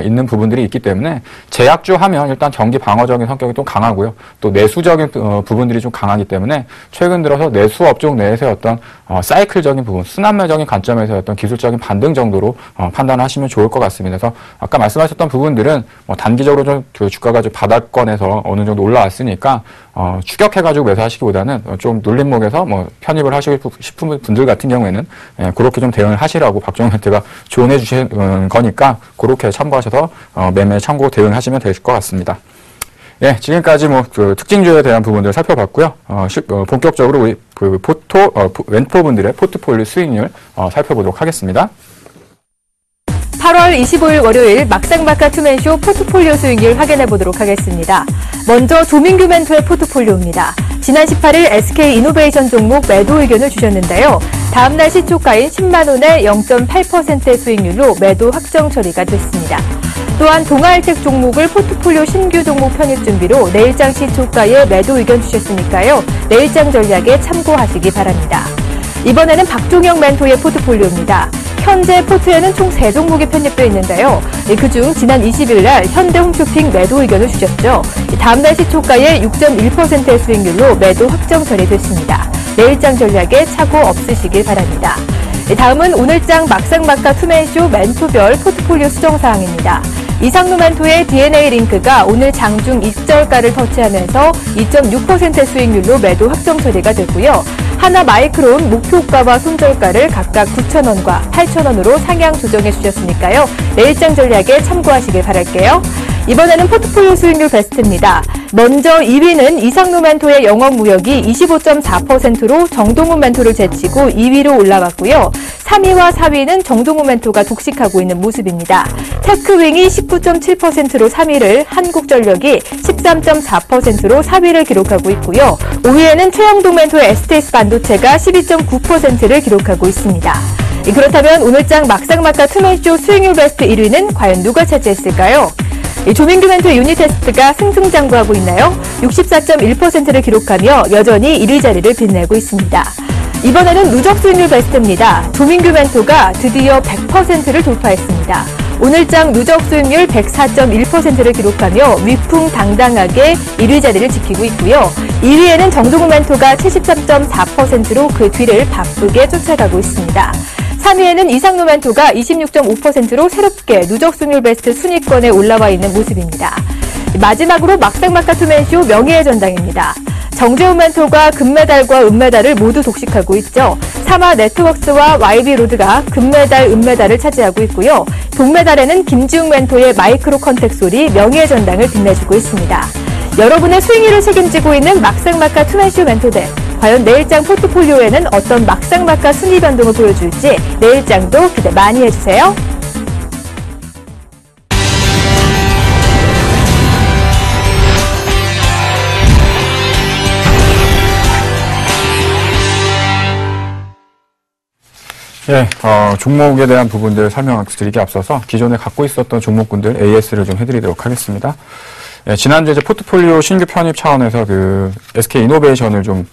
있는 부분들이 있기 때문에 제약주 하면 일단 경기 방어적인 성격이 좀 강하고요. 또 내수적인 부분들이 좀 강하기 때문에 최근 들어서 내수 업종 내에서의 어떤 사이클적인 부분, 순환매적인 관점에서의 어떤 기술적인 반등 정도로 판단하시면 좋을 것 같습니다. 그래서 아까 말씀하셨던 부분들은 뭐 단기적으로 좀 주가가 좀 바닥권에서 어느 정도 올라왔으니까 추격해가지고 매수하시기보다는 좀 눌림목에서 뭐 편입을 하시고 싶은 분들 같은 경우에는 그렇게 좀 대응을 하시라고 박종훈 멘트가 조언해 주신 거니까 그렇게 참고하셔서 매매 참고 대응하시면 될 것 같습니다. 예, 지금까지 뭐 특징주에 대한 부분들 살펴봤고요. 본격적으로 우리 멘토분들의 포트폴리오 수익률 살펴보도록 하겠습니다. 8월 25일 월요일 막상막하 투맨쇼 포트폴리오 수익률 확인해 보도록 하겠습니다. 먼저 조민규 멘토의 포트폴리오입니다. 지난 18일 SK이노베이션 종목 매도 의견을 주셨는데요. 다음날 시초가인 10만 원의 0.8%의 수익률로 매도 확정 처리가 됐습니다. 또한 동아일텍 종목을 포트폴리오 신규 종목 편입 준비로 내일장 시초가에 매도 의견 주셨으니까요. 내일장 전략에 참고하시기 바랍니다. 이번에는 박종영 멘토의 포트폴리오입니다. 현재 포트에는 총 3종목이 편입되어 있는데요. 그중 지난 20일 날 현대홈쇼핑 매도 의견을 주셨죠. 다음날 시초가에 6.1%의 수익률로 매도 확정 처리됐습니다. 내일장 전략에 착오 없으시길 바랍니다. 다음은 오늘장 막상막하 투맨쇼 멘토별 포트폴리오 수정사항입니다. 이상로 멘토의 DNA 링크가 오늘 장중 익절가를 터치하면서 2.6%의 수익률로 매도 확정 처리가 됐고요. 하나 마이크론 목표가와 손절가를 각각 9,000원과 8,000원으로 상향 조정해 주셨으니까요. 내일장 전략에 참고하시길 바랄게요. 이번에는 포트폴리오 수익률 베스트입니다. 먼저 2위는 이상로 멘토의 영업무역이 25.4%로 정동훈 멘토를 제치고 2위로 올라갔고요. 3위와 4위는 정동훈 멘토가 독식하고 있는 모습입니다. 테크윙이 19.7%로 3위를, 한국전력이 13.4%로 4위를 기록하고 있고요. 5위에는 최영동 멘토의 STS 반도체가 12.9%를 기록하고 있습니다. 그렇다면 오늘장 막상막하 투맨쇼 수익률 베스트 1위는 과연 누가 차지했을까요? 조민규 멘토의 유니테스트가 승승장구하고 있나요? 64.1%를 기록하며 여전히 1위 자리를 빛내고 있습니다. 이번에는 누적 수익률 베스트입니다. 조민규 멘토가 드디어 100%를 돌파했습니다. 오늘장 누적 수익률 104.1%를 기록하며 위풍당당하게 1위 자리를 지키고 있고요. 2위에는 정동훈 멘토가 73.4%로 그 뒤를 바쁘게 쫓아가고 있습니다. 3위에는 이상로 멘토가 26.5%로 새롭게 누적 수익률 베스트 순위권에 올라와 있는 모습입니다. 마지막으로 막상막하 투맨쇼 명예의 전당입니다. 정재훈 멘토가 금메달과 은메달을 모두 독식하고 있죠. 사마 네트워크스와 YB로드가 금메달, 은메달을 차지하고 있고요. 동메달에는 김지웅 멘토의 마이크로 컨택솔이 명예의 전당을 빛내주고 있습니다. 여러분의 수익률을 책임지고 있는 막상막하 투맨쇼 멘토들. 과연 내일장 포트폴리오에는 어떤 막상막하 순위 변동을 보여줄지 내일장도 기대 많이 해주세요. 예, 종목에 대한 부분들 설명드리기 앞서서 기존에 갖고 있었던 종목군들 AS를 좀 해드리도록 하겠습니다. 예, 지난주에 이제 포트폴리오 신규 편입 차원에서 그 SK 이노베이션을 좀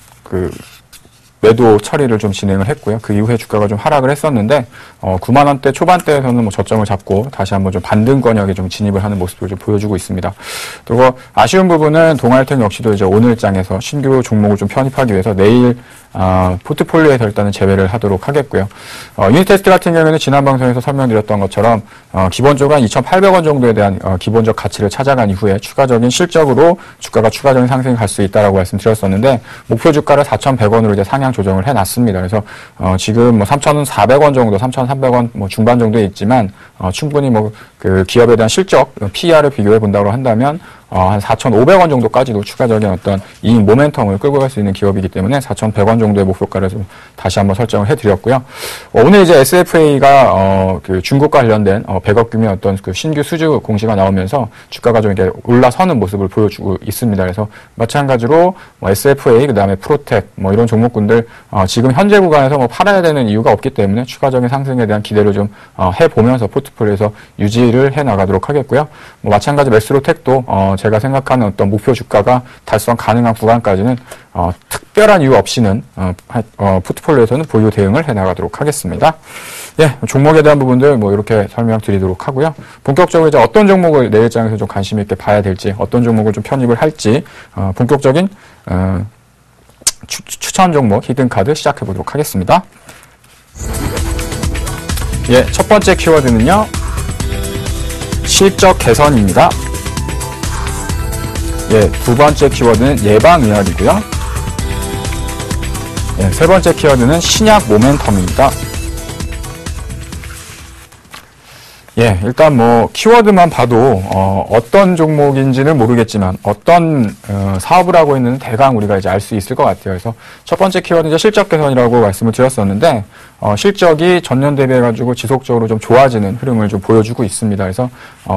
매도 처리를 좀 진행을 했고요. 그 이후에 주가가 좀 하락을 했었는데 9만 원대 초반대에서는 뭐 저점을 잡고 다시 한번 좀 반등권역에 좀 진입을 하는 모습을 좀 보여주고 있습니다. 그리고 아쉬운 부분은 동아일텍 역시도 이제 오늘 장에서 신규 종목을 좀 편입하기 위해서 내일 포트폴리오에서 일단은 제외를 하도록 하겠고요. 유니테스트 같은 경우에는 지난 방송에서 설명드렸던 것처럼 기본적으로 한 2,800원 정도에 대한 기본적 가치를 찾아간 이후에 추가적인 실적으로 주가가 추가적인 상승이 갈 수 있다라고 말씀드렸었는데 목표 주가를 4,100원으로 이제 상향 조정을 해놨습니다. 그래서 지금 뭐 3,400원 정도, 3,300원 뭐 중반 정도에 있지만 충분히 뭐 그 기업에 대한 실적 PER을 비교해 본다고 한다면 한 4,500원 정도까지도 추가적인 어떤 이익 모멘텀을 끌고 갈 수 있는 기업이기 때문에 4,100원 정도의 목표가를 좀 다시 한번 설정을 해드렸고요. 오늘 이제 SFA가 그 중국과 관련된 100억 규모의 어떤 그 신규 수주 공시가 나오면서 주가가 좀 이렇게 올라서는 모습을 보여주고 있습니다. 그래서 마찬가지로 뭐 SFA 그다음에 프로텍 뭐 이런 종목군들 지금 현재 구간에서 뭐 팔아야 되는 이유가 없기 때문에 추가적인 상승에 대한 기대를 좀 해보면서 포트폴리오에서 유지를 해 나가도록 하겠고요. 뭐 마찬가지 메스로텍도 제가 생각하는 어떤 목표 주가가 달성 가능한 구간까지는 특별한 이유 없이는 포트폴리오에서는 보유 대응을 해나가도록 하겠습니다. 예, 종목에 대한 부분들 뭐 이렇게 설명드리도록 하고요. 본격적으로 이제 어떤 종목을 내일 장에서 좀 관심 있게 봐야 될지, 어떤 종목을 좀 편입을 할지 본격적인 추천 종목 히든 카드 시작해 보도록 하겠습니다. 예, 첫 번째 키워드는요. 실적 개선입니다. 예, 두 번째 키워드는 예방의학이고요. 예, 세 번째 키워드는 신약 모멘텀입니다. 예, 일단 뭐 키워드만 봐도 어떤 종목인지는 모르겠지만 어떤 사업을 하고 있는 대강 우리가 이제 알 수 있을 것 같아요. 그래서 첫 번째 키워드는 이제 실적 개선이라고 말씀을 드렸었는데 실적이 전년 대비해 가지고 지속적으로 좀 좋아지는 흐름을 좀 보여주고 있습니다. 그래서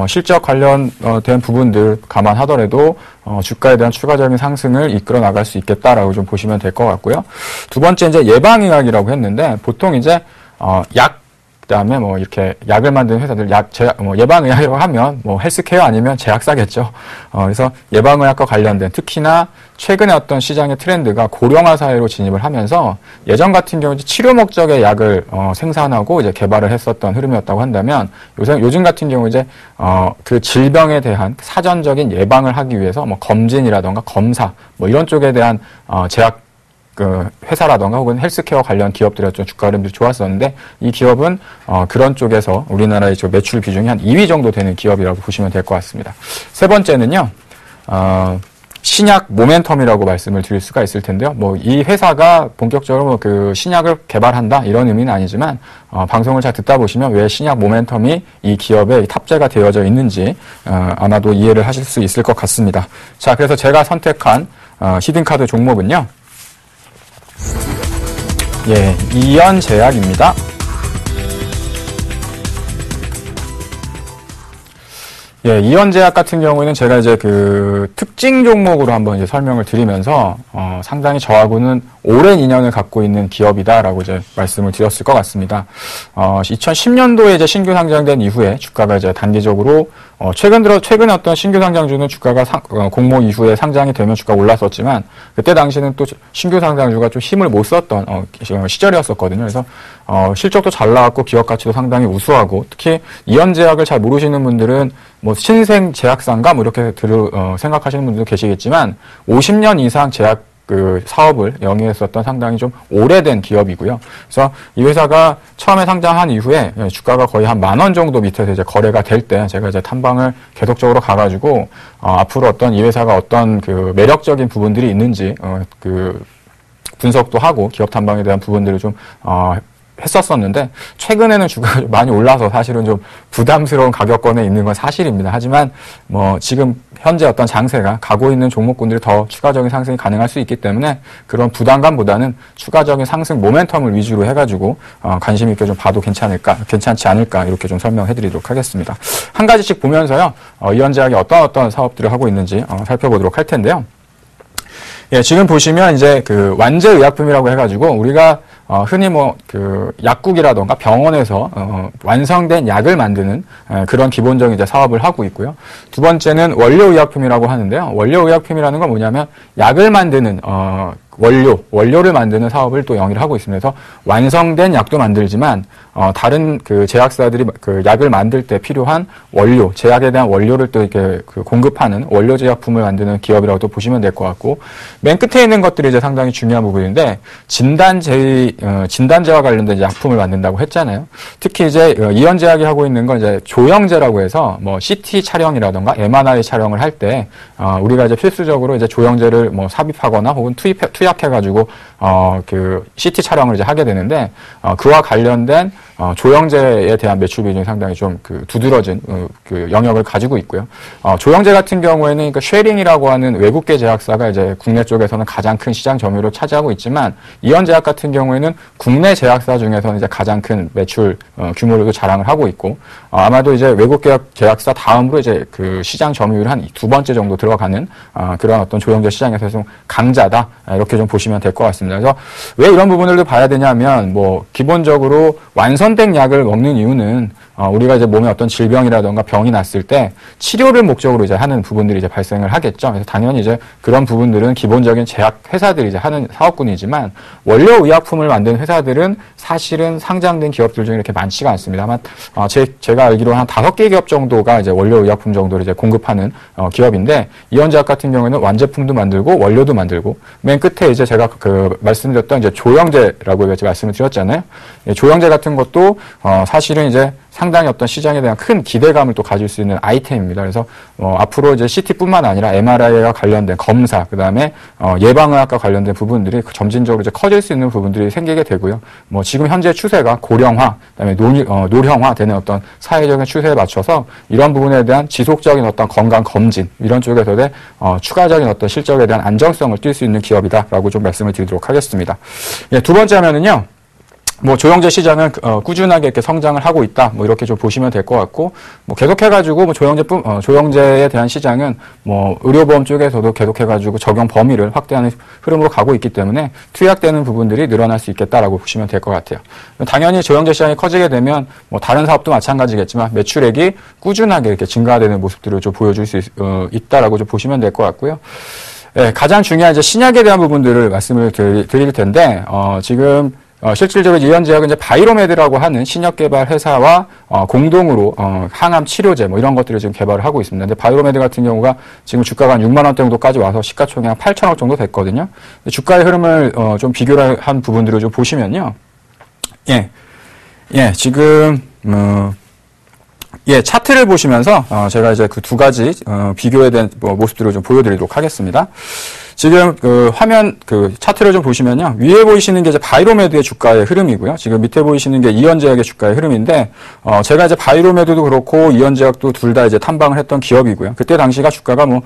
실적 관련된 부분들 감안하더라도 주가에 대한 추가적인 상승을 이끌어 나갈 수 있겠다라고 좀 보시면 될 것 같고요. 두 번째 이제 예방의학이라고 했는데 보통 이제 약 그다음에 뭐 이렇게 약을 만드는 회사들 예방의학이라고 하면 뭐 헬스케어 아니면 제약사겠죠. 그래서 예방의학과 관련된 특히나 최근에 어떤 시장의 트렌드가 고령화 사회로 진입을 하면서 예전 같은 경우 치료 목적의 약을 생산하고 이제 개발을 했었던 흐름이었다고 한다면 요즘 같은 경우 이제 그 질병에 대한 사전적인 예방을 하기 위해서 뭐 검진이라던가 검사 뭐 이런 쪽에 대한 제약 그 회사라던가 혹은 헬스케어 관련 기업들의 좀 주가 흐름들이 좋았었는데 이 기업은 그런 쪽에서 우리나라의 매출 비중이 한 2위 정도 되는 기업이라고 보시면 될 것 같습니다. 세 번째는요. 신약 모멘텀이라고 말씀을 드릴 수가 있을 텐데요. 뭐 이 회사가 본격적으로 그 신약을 개발한다 이런 의미는 아니지만 방송을 잘 듣다 보시면 왜 신약 모멘텀이 이 기업에 탑재가 되어져 있는지 아마도 이해를 하실 수 있을 것 같습니다. 자, 그래서 제가 선택한 히든카드 종목은요. 예, 이연제약입니다. 예, 이연제약 같은 경우에는 제가 이제 그 특징 종목으로 한번 이제 설명을 드리면서 상당히 저하고는 오랜 인연을 갖고 있는 기업이다라고 이제 말씀을 드렸을 것 같습니다. 2010년도에 이제 신규 상장된 이후에 주가가 이제 단기적으로 최근에 어떤 신규 상장주는 주가가 공모 이후에 상장이 되면 주가가 올랐었지만 그때 당시는 또 신규 상장주가 좀 힘을 못 썼던 시절이었었거든요. 그래서 실적도 잘 나왔고 기업 가치도 상당히 우수하고 특히 이연제약을 잘 모르시는 분들은 뭐 신생 제약사인가 뭐 이렇게 생각하시는 분들도 계시겠지만 50년 이상 제약 그 사업을 영위했었던 상당히 좀 오래된 기업이고요. 그래서 이 회사가 처음에 상장한 이후에 주가가 거의 한 10,000원 정도 밑에서 이제 거래가 될 때 제가 이제 탐방을 계속적으로 가가지고 앞으로 어떤 이 회사가 어떤 그 매력적인 부분들이 있는지 그 분석도 하고 기업 탐방에 대한 부분들을 좀 했었었는데 최근에는 주가가 많이 올라서 사실은 좀 부담스러운 가격권에 있는 건 사실입니다. 하지만 뭐 지금 현재 어떤 장세가 가고 있는 종목군들이 더 추가적인 상승이 가능할 수 있기 때문에 그런 부담감보다는 추가적인 상승 모멘텀을 위주로 해가지고 관심 있게 좀 봐도 괜찮지 않을까 이렇게 좀 설명해드리도록 하겠습니다. 한 가지씩 보면서요 이연제약이 어떤 사업들을 하고 있는지 살펴보도록 할 텐데요. 예, 지금 보시면 이제 그 완제의약품이라고 해가지고 우리가 흔히 약국이라던가 병원에서 완성된 약을 만드는 그런 기본적인 이제 사업을 하고 있고요. 두 번째는 원료의약품이라고 하는데요. 원료의약품이라는 건 뭐냐면 약을 만드는 원료를 만드는 사업을 또 영위를 하고 있습니다. 그래서 완성된 약도 만들지만 다른 그 제약사들이 그 약을 만들 때 필요한 원료, 제약에 대한 원료를 또 이렇게 공급하는 원료 제약품을 만드는 기업이라고 또 보시면 될 것 같고, 맨 끝에 있는 것들이 이제 상당히 중요한 부분인데, 진단제와 관련된 약품을 만든다고 했잖아요. 특히 이제 이현제약이 하고 있는 건 이제 조영제라고 해서 CT 촬영이라던가 MRI 촬영을 할 때 우리가 이제 필수적으로 이제 조영제를 삽입하거나 혹은 투약해가지고 그 CT 촬영을 이제 하게 되는데, 그와 관련된 조영제에 대한 매출 비중이 상당히 좀 두드러진 그 영역을 가지고 있고요. 조영제 같은 경우에는 그러니까 쉐링이라고 하는 외국계 제약사가 이제 국내 쪽에서는 가장 큰 시장 점유율을 차지하고 있지만, 이현제약 같은 경우에는 국내 제약사 중에서는 이제 가장 큰 매출 규모를 자랑을 하고 있고, 아마도 이제 외국 제약사 다음으로 이제 그 시장 점유율 한 두 번째 정도 들어가는 그런 어떤 조영제 시장에서 좀 강자다, 이렇게 좀 보시면 될 것 같습니다. 그래서 왜 이런 부분들도 봐야 되냐면, 기본적으로 완성된 약을 먹는 이유는 우리가 이제 몸에 어떤 질병이라던가 병이 났을 때 치료를 목적으로 이제 하는 부분들이 이제 발생을 하겠죠. 그래서 당연히 이제 그런 부분들은 기본적인 제약 회사들이 이제 하는 사업군이지만, 원료 의약품을 만드는 회사들은 사실은 상장된 기업들 중에 이렇게 많지가 않습니다. 아마 제가 알기로 한 5개 기업 정도가 이제 원료 의약품 정도를 이제 공급하는 기업인데, 이현제약 같은 경우에는 완제품도 만들고 원료도 만들고, 맨 끝에 이제 제가 말씀드렸던 이제 조영제라고 이제 말씀을 드렸잖아요. 조영제 같은 것도 사실은 이제 상당히 어떤 시장에 대한 큰 기대감을 또 가질 수 있는 아이템입니다. 그래서 앞으로 이제 CT뿐만 아니라 MRI와 관련된 검사, 그다음에 예방의학과 관련된 부분들이 점진적으로 이제 커질 수 있는 부분들이 생기게 되고요. 지금 현재 추세가 고령화, 그다음에 노령화 되는 어떤 사회적인 추세에 맞춰서 이런 부분에 대한 지속적인 어떤 건강 검진, 이런 쪽에서의 추가적인 어떤 실적에 대한 안정성을 띌 수 있는 기업이다라고 좀 말씀을 드리도록 하겠습니다. 예, 두 번째 하면은요. 조영제 시장은 꾸준하게 이렇게 성장을 하고 있다. 이렇게 좀 보시면 될 것 같고, 계속해가지고 조영제에 대한 시장은 의료보험 쪽에서도 계속해가지고 적용 범위를 확대하는 흐름으로 가고 있기 때문에 투약되는 부분들이 늘어날 수 있겠다라고 보시면 될 것 같아요. 당연히 조영제 시장이 커지게 되면 다른 사업도 마찬가지겠지만 매출액이 꾸준하게 이렇게 증가되는 모습들을 좀 보여줄 수 있다라고 좀 보시면 될 것 같고요. 예, 가장 중요한 이제 신약에 대한 부분들을 말씀을 드릴 텐데, 지금 실질적으로 이현제약은 이제 바이로메드라고 하는 신약 개발 회사와 공동으로 항암 치료제 이런 것들을 지금 개발을 하고 있습니다. 근데 바이로메드 같은 경우가 지금 주가가 한 6만 원대 정도까지 와서 시가총액 한 8천억 정도 됐거든요. 주가의 흐름을 좀 비교를 한 부분들을 좀 보시면요. 지금 차트를 보시면서 제가 이제 그 두 가지 비교에 대한 모습들을 좀 보여드리도록 하겠습니다. 지금 화면 차트를 좀 보시면요. 위에 보이시는 게 이제 바이로메드의 주가의 흐름이고요. 지금 밑에 보이시는 게 이현제약의 주가의 흐름인데, 제가 이제 바이로메드도 그렇고 이현제약도 둘 다 이제 탐방을 했던 기업이고요. 그때 당시가 주가가 요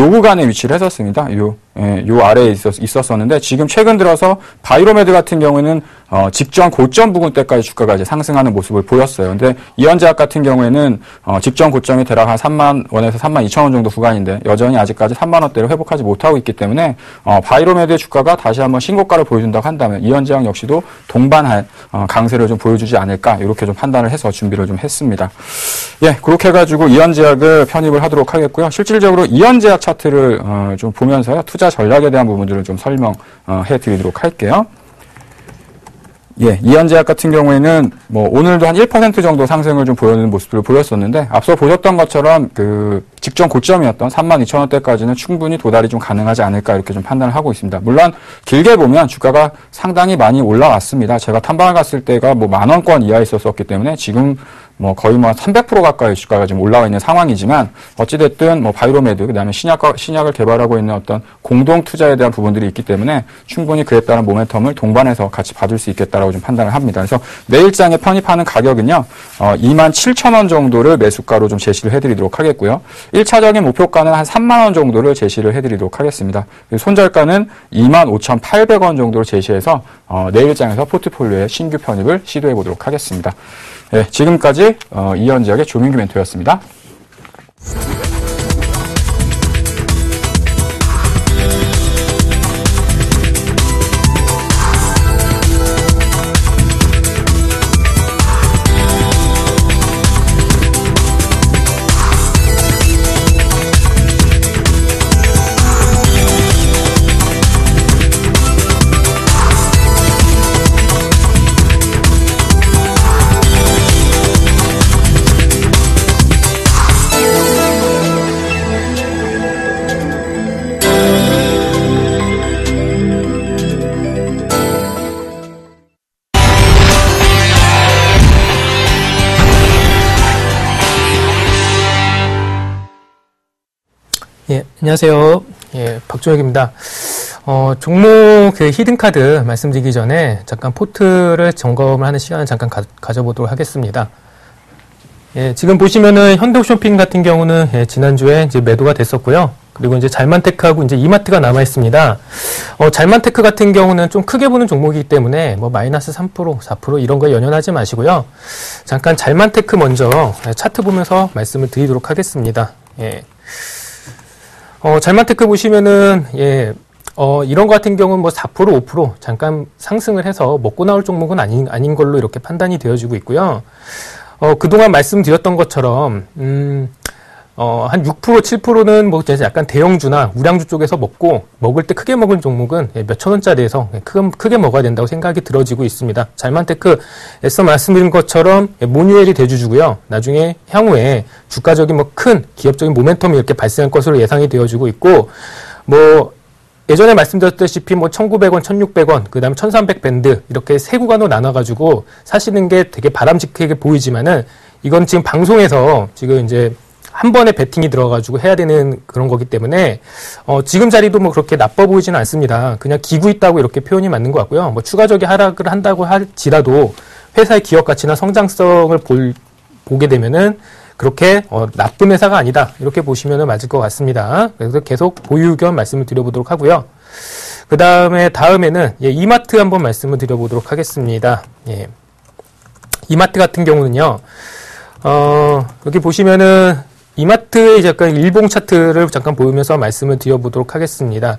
구간에 위치를 했었습니다. 요 아래에 있었었는데, 지금 최근 들어서 바이로메드 같은 경우에는 직전 고점 부근 때까지 주가가 이제 상승하는 모습을 보였어요. 근데 이현제약 같은 경우에는 직전 고점이 대략 한 3만 원에서 3만 2천 원 정도 구간인데, 여전히 아직까지 3만 원대를 회복하지 못하고 있기 때문에 바이로메드의 주가가 다시 한번 신고가를 보여준다고 한다면 이현제약 역시도 동반할 강세를 좀 보여주지 않을까, 이렇게 좀 판단을 해서 준비를 좀 했습니다. 예, 그렇게 해가지고 이현제약을 편입을 하도록 하겠고요. 실질적으로 이현제약 차트를 좀 보면서요, 투자 전략에 대한 부분들을 좀 설명해 드리도록 할게요. 예, 이현제약 같은 경우에는 오늘도 한 1% 정도 상승을 좀 보여주는 모습을 보였었는데, 앞서 보셨던 것처럼 직전 고점이었던 32,000원대까지는 충분히 도달이 좀 가능하지 않을까, 이렇게 좀 판단을 하고 있습니다. 물론 길게 보면 주가가 상당히 많이 올라왔습니다. 제가 탐방을 갔을 때가 10,000원권 이하에 있었기 때문에 지금 거의 300% 가까이 주가가 지금 올라와 있는 상황이지만, 어찌됐든 바이로메드, 그 다음에 신약을 개발하고 있는 어떤 공동 투자에 대한 부분들이 있기 때문에 충분히 그에 따른 모멘텀을 동반해서 같이 받을 수 있겠다라고 좀 판단을 합니다. 그래서 내일장에 편입하는 가격은요, 27,000원 정도를 매수가로 좀 제시를 해드리도록 하겠고요. 1차적인 목표가는 한 3만원 정도를 제시를 해드리도록 하겠습니다. 손절가는 25,800원 정도를 제시해서 내일장에서 포트폴리오에 신규 편입을 시도해 보도록 하겠습니다. 네, 지금까지 이현제약의 조민규 멘토였습니다. 안녕하세요. 예, 박종혁입니다. 종목 그 히든카드 말씀드리기 전에 잠깐 포트를 점검을 하는 시간을 잠깐 가져보도록 하겠습니다. 예, 지금 보시면은 현대홈쇼핑 같은 경우는 예, 지난주에 이제 매도가 됐었고요. 그리고 이제 잘만테크하고 이제 이마트가 남아 있습니다. 잘만테크 같은 경우는 좀 크게 보는 종목이기 때문에 뭐 마이너스 3%, 4% 이런 거에 연연하지 마시고요. 잠깐 잘만테크 먼저 차트 보면서 말씀을 드리도록 하겠습니다. 예. 잘만테크 보시면은 예. 이런 거 같은 경우는 뭐 4%, 5% 잠깐 상승을 해서 먹고 나올 종목은 아닌 걸로 이렇게 판단이 되어지고 있고요. 그동안 말씀드렸던 것처럼, 한 6%, 7%는 뭐 약간 대형주나 우량주 쪽에서 먹을 때 크게 먹을 종목은 몇천 원짜리에서 크게 먹어야 된다고 생각이 들어지고 있습니다. 잘만테크에서 말씀드린 것처럼 모뉴엘이 대주주고요. 나중에 향후에 주가적인 뭐 큰 기업적인 모멘텀이 이렇게 발생할 것으로 예상이 되어지고 있고, 뭐, 예전에 말씀드렸다시피 뭐 1,900원, 1,600원, 그 다음에 1,300 밴드 이렇게 세 구간으로 나눠가지고 사시는 게 되게 바람직하게 보이지만은 이건 지금 방송에서 지금 이제 한 번에 베팅이 들어가지고 해야 되는 그런 거기 때문에 지금 자리도 뭐 그렇게 나빠 보이지는 않습니다. 그냥 기고 있다고 이렇게 표현이 맞는 것 같고요. 뭐 추가적인 하락을 한다고 할지라도 회사의 기업 가치나 성장성을 보게 되면은 그렇게 나쁜 회사가 아니다 이렇게 보시면 맞을 것 같습니다. 그래서 계속 보유 의견 말씀을 드려보도록 하고요. 다음에는 예, 이마트 한번 말씀을 드려보도록 하겠습니다. 예. 이마트 같은 경우는요. 여기 보시면은 이마트의 약간 일봉 차트를 잠깐 보면서 말씀을 드려보도록 하겠습니다.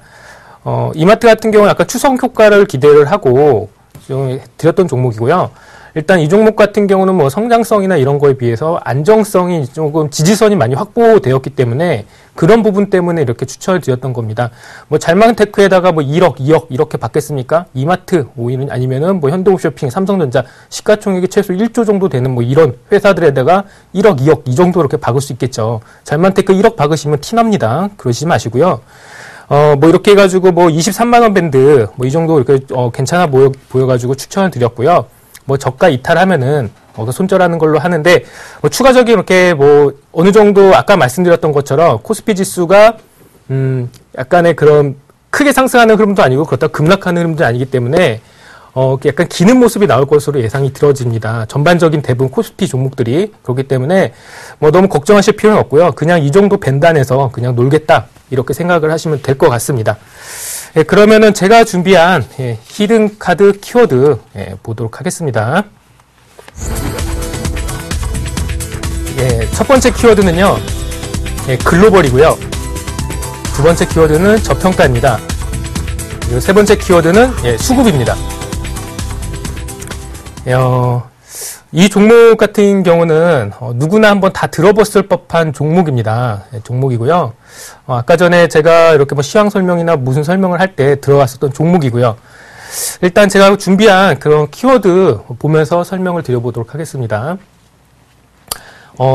이마트 같은 경우는 약간 추석 효과를 기대를 하고 좀 드렸던 종목이고요. 일단 이 종목 같은 경우는 뭐 성장성이나 이런 거에 비해서 안정성이 조금 지지선이 많이 확보되었기 때문에 그런 부분 때문에 이렇게 추천을 드렸던 겁니다. 뭐 잘만테크에다가 뭐 1억, 2억 이렇게 받겠습니까? 이마트 아니면은 뭐 현대홈쇼핑, 삼성전자 시가총액이 최소 1조 정도 되는 뭐 이런 회사들에다가 1억, 2억 이 정도 이렇게 박을 수 있겠죠. 잘만테크 1억 박으시면 티납니다. 그러시지 마시고요. 뭐 이렇게 해가지고 뭐 23만 원 밴드 뭐 이 정도 이렇게 괜찮아 보여가지고 추천을 드렸고요. 뭐 저가 이탈하면은 손절하는 걸로 하는데 뭐 추가적인 이렇게 뭐 어느 정도 아까 말씀드렸던 것처럼 코스피 지수가 약간의 그런 크게 상승하는 흐름도 아니고 그렇다고 급락하는 흐름도 아니기 때문에 약간 기는 모습이 나올 것으로 예상이 들어집니다. 전반적인 대부분 코스피 종목들이 그렇기 때문에 뭐 너무 걱정하실 필요는 없고요. 그냥 이 정도 밴드 안에서 그냥 놀겠다 이렇게 생각을 하시면 될 것 같습니다. 예, 그러면은 제가 준비한 히든 카드 키워드 보도록 하겠습니다. 첫 번째 키워드는요, 글로벌이고요. 두 번째 키워드는 저평가입니다. 그리고 세 번째 키워드는 수급입니다. 이 종목 같은 경우는 누구나 한번 다 들어봤을 법한 종목입니다. 종목이고요. 아까 전에 제가 이렇게 뭐 시황 설명이나 무슨 설명을 할 때 들어갔었던 종목이고요. 일단 제가 준비한 그런 키워드 보면서 설명을 드려보도록 하겠습니다.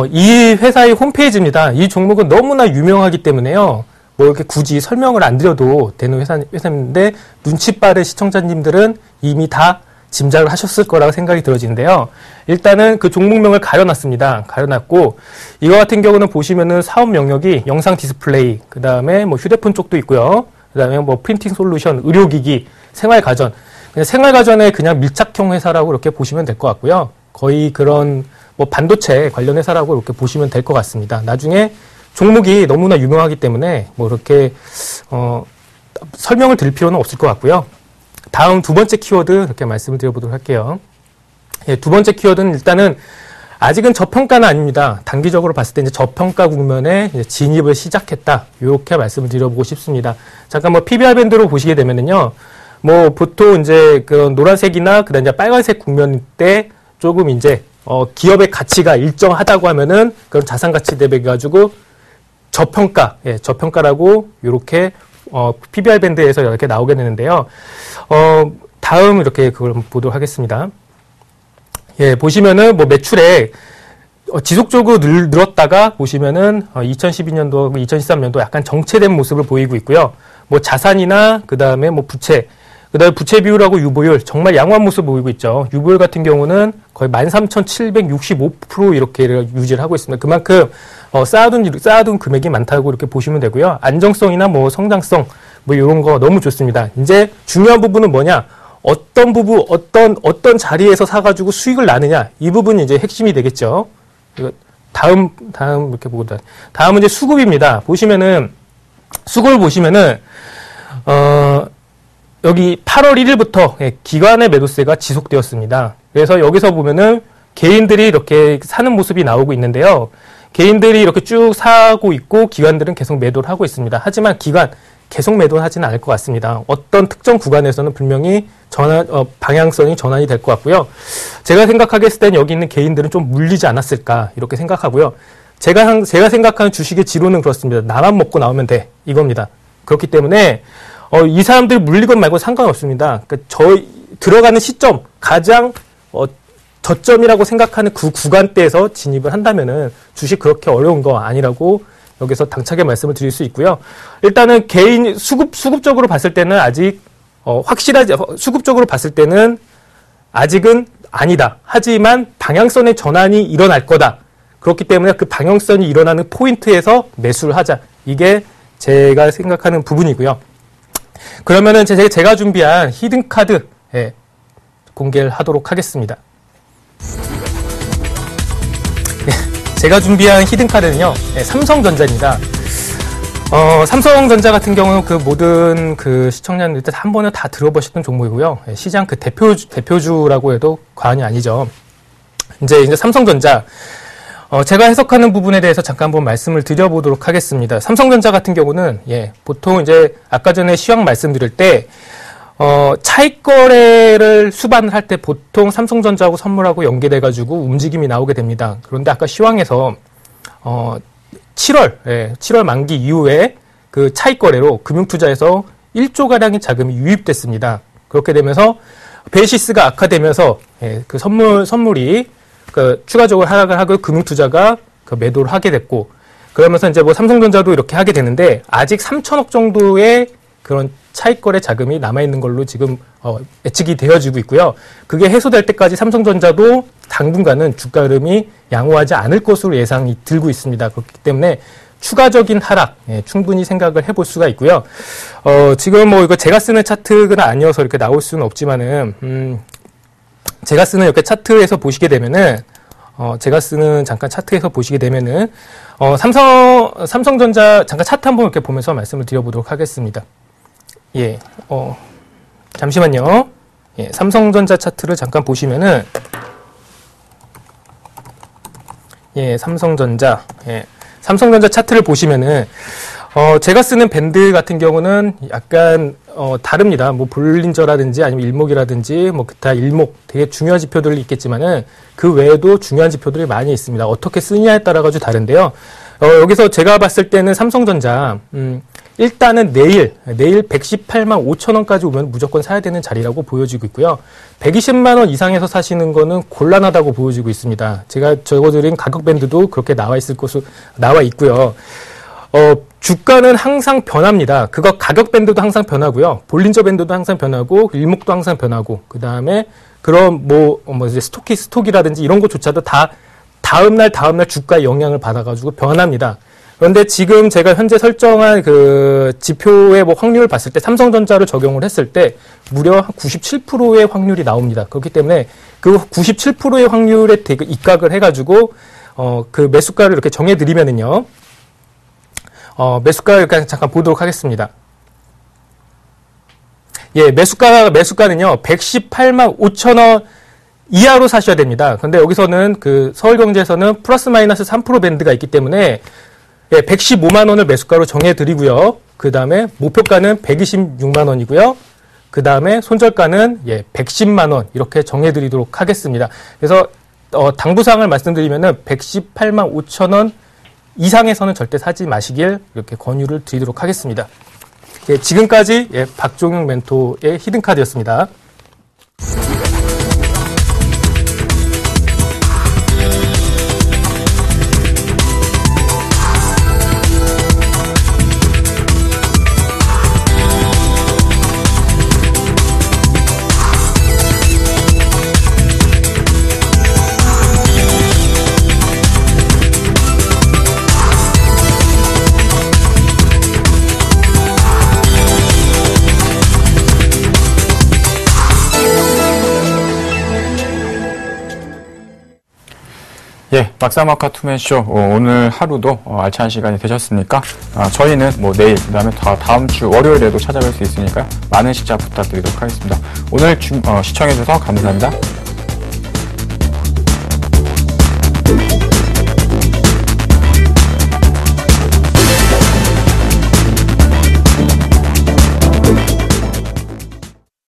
이 회사의 홈페이지입니다. 이 종목은 너무나 유명하기 때문에요. 뭐 이렇게 굳이 설명을 안 드려도 되는 회사인데 눈치 빠른 시청자님들은 이미 다 짐작을 하셨을 거라고 생각이 들어지는데요. 일단은 그 종목명을 가려놨습니다. 가려놨고 이거 같은 경우는 보시면은 사업 영역이 영상 디스플레이, 그 다음에 뭐 휴대폰 쪽도 있고요. 그 다음에 뭐 프린팅 솔루션, 의료기기, 생활가전. 그냥 생활가전의 그냥 밀착형 회사라고 이렇게 보시면 될 것 같고요. 거의 그런 뭐 반도체 관련 회사라고 이렇게 보시면 될 것 같습니다. 나중에 종목이 너무나 유명하기 때문에 뭐 이렇게 설명을 드릴 필요는 없을 것 같고요. 다음 두 번째 키워드 이렇게 말씀을 드려보도록 할게요. 두 번째 키워드는 일단은 아직은 저평가는 아닙니다. 단기적으로 봤을 때 이제 저평가 국면에 이제 진입을 시작했다. 이렇게 말씀을 드려보고 싶습니다. 잠깐 뭐 PBR 밴드로 보시게 되면은요, 뭐 보통 이제 그런 노란색이나 그다음 이제 빨간색 국면 때 조금 이제 기업의 가치가 일정하다고 하면은 그런 자산 가치 대비해 가지고 저평가, 저평가라고 이렇게 PBR 밴드에서 이렇게 나오게 되는데요. 다음 이렇게 그걸 보도록 하겠습니다. 보시면은 뭐 매출액 지속적으로 늘었다가 보시면은 2012년도, 2013년도 약간 정체된 모습을 보이고 있고요. 뭐 자산이나 그 다음에 뭐 부채, 그 다음에 부채 비율하고 유보율 정말 양호한 모습을 보이고 있죠. 유보율 같은 경우는 거의 13,765% 이렇게 유지를 하고 있습니다. 그만큼 쌓아둔 금액이 많다고 이렇게 보시면 되고요. 안정성이나 뭐 성장성 뭐 이런 거 너무 좋습니다. 이제 중요한 부분은 뭐냐? 어떤 자리에서 사가지고 수익을 나느냐, 이 부분이 이제 핵심이 되겠죠. 이거 다음 이렇게 보고 다음은 이제 수급입니다. 수급을 보시면은 여기 8월 1일부터 기관의 매도세가 지속되었습니다. 그래서 여기서 보면은 개인들이 이렇게 사는 모습이 나오고 있는데요. 개인들이 이렇게 쭉 사고 있고 기관들은 계속 매도를 하고 있습니다. 하지만 기관 계속 매도하지는 않을 것 같습니다. 어떤 특정 구간에서는 분명히 방향성이 전환이 될 것 같고요. 제가 생각하겠을 땐 여기 있는 개인들은 좀 물리지 않았을까 이렇게 생각하고요. 제가 생각하는 주식의 지론은 그렇습니다. 나만 먹고 나오면 돼 이겁니다. 그렇기 때문에 이 사람들 물리건 말고 상관없습니다. 그러니까 들어가는 시점 가장 저점이라고 생각하는 그 구간대에서 진입을 한다면은 주식 그렇게 어려운 거 아니라고 여기서 당차게 말씀을 드릴 수 있고요. 일단은 개인 수급적으로 봤을 때는 아직 수급적으로 봤을 때는 아직은 아니다. 하지만 방향성의 전환이 일어날 거다. 그렇기 때문에 그 방향성이 일어나는 포인트에서 매수를 하자. 이게 제가 생각하는 부분이고요. 그러면은 제가 준비한 히든 카드 공개를 하도록 하겠습니다. 제가 준비한 히든 카드는요, 삼성전자입니다. 삼성전자 같은 경우는 그 모든 그 시청자님들 한 번에 다 들어보셨던 종목이고요. 시장 그 대표주라고 해도 과언이 아니죠. 이제 삼성전자. 제가 해석하는 부분에 대해서 잠깐 한번 말씀을 드려보도록 하겠습니다. 삼성전자 같은 경우는, 보통 이제 아까 전에 시황 말씀드릴 때, 차익 거래를 수반을 할 때 보통 삼성전자하고 선물하고 연계돼가지고 움직임이 나오게 됩니다. 그런데 아까 시황에서, 7월 만기 이후에 그 차익 거래로 금융투자에서 1조가량의 자금이 유입됐습니다. 그렇게 되면서 베이시스가 악화되면서, 그 선물이 그 추가적으로 하락을 하고 금융투자가 그 매도를 하게 됐고, 그러면서 이제 뭐 삼성전자도 이렇게 하게 되는데, 아직 3천억 정도의 그런 차익거래 자금이 남아있는 걸로 지금 예측이 되어지고 있고요. 그게 해소될 때까지 삼성전자도 당분간은 주가 흐름이 양호하지 않을 것으로 예상이 들고 있습니다. 그렇기 때문에 추가적인 하락 충분히 생각을 해볼 수가 있고요. 지금 뭐 이거 제가 쓰는 차트가 아니어서 이렇게 나올 수는 없지만은 제가 쓰는 이렇게 차트에서 보시게 되면은 제가 쓰는 잠깐 차트에서 보시게 되면은 삼성전자 잠깐 차트 한번 이렇게 보면서 말씀을 드려보도록 하겠습니다. 잠시만요. 삼성전자 차트를 잠깐 보시면은, 삼성전자 차트를 보시면은, 제가 쓰는 밴드 같은 경우는 약간, 다릅니다. 뭐, 볼린저라든지 아니면 일목이라든지, 뭐, 기타 일목 되게 중요한 지표들이 있겠지만은, 그 외에도 중요한 지표들이 많이 있습니다. 어떻게 쓰냐에 따라가지고 다른데요. 여기서 제가 봤을 때는 삼성전자, 일단은 내일 118만 5천 원까지 오면 무조건 사야 되는 자리라고 보여지고 있고요. 120만 원 이상에서 사시는 거는 곤란하다고 보여지고 있습니다. 제가 적어드린 가격 밴드도 그렇게 나와 있고요. 주가는 항상 변합니다. 그거 가격 밴드도 항상 변하고요. 볼린저 밴드도 항상 변하고, 일목도 항상 변하고, 그 다음에 그런 이제 스톡이라든지 이런 것조차도 다 다음날 주가에 영향을 받아가지고 변합니다. 그런데 지금 제가 현재 설정한 그 지표의 뭐 확률을 봤을 때 삼성전자를 적용을 했을 때 무려 97%의 확률이 나옵니다. 그렇기 때문에 그 97%의 확률에 입각을 해가지고 그 매수가를 이렇게 정해드리면은요. 매수가를 잠깐 보도록 하겠습니다. 매수가는요. 118만 5천 원 이하로 사셔야 됩니다. 근데 여기서는 그 서울경제에서는 플러스 마이너스 3% 밴드가 있기 때문에 115만 원을 매수가로 정해드리고요. 그 다음에 목표가는 126만 원이고요. 그 다음에 손절가는 110만 원 이렇게 정해드리도록 하겠습니다. 그래서 당부사항을 말씀드리면은 118만 5천 원 이상에서는 절대 사지 마시길 이렇게 권유를 드리도록 하겠습니다. 지금까지 박종용 멘토의 히든카드였습니다. 예, 박사마카 투맨쇼 오늘 하루도 알찬 시간이 되셨습니까? 저희는 뭐 내일 그다음에 다음 주 월요일에도 찾아뵐 수 있으니까 많은 시청 부탁드리도록 하겠습니다. 오늘 시청해주셔서 감사합니다.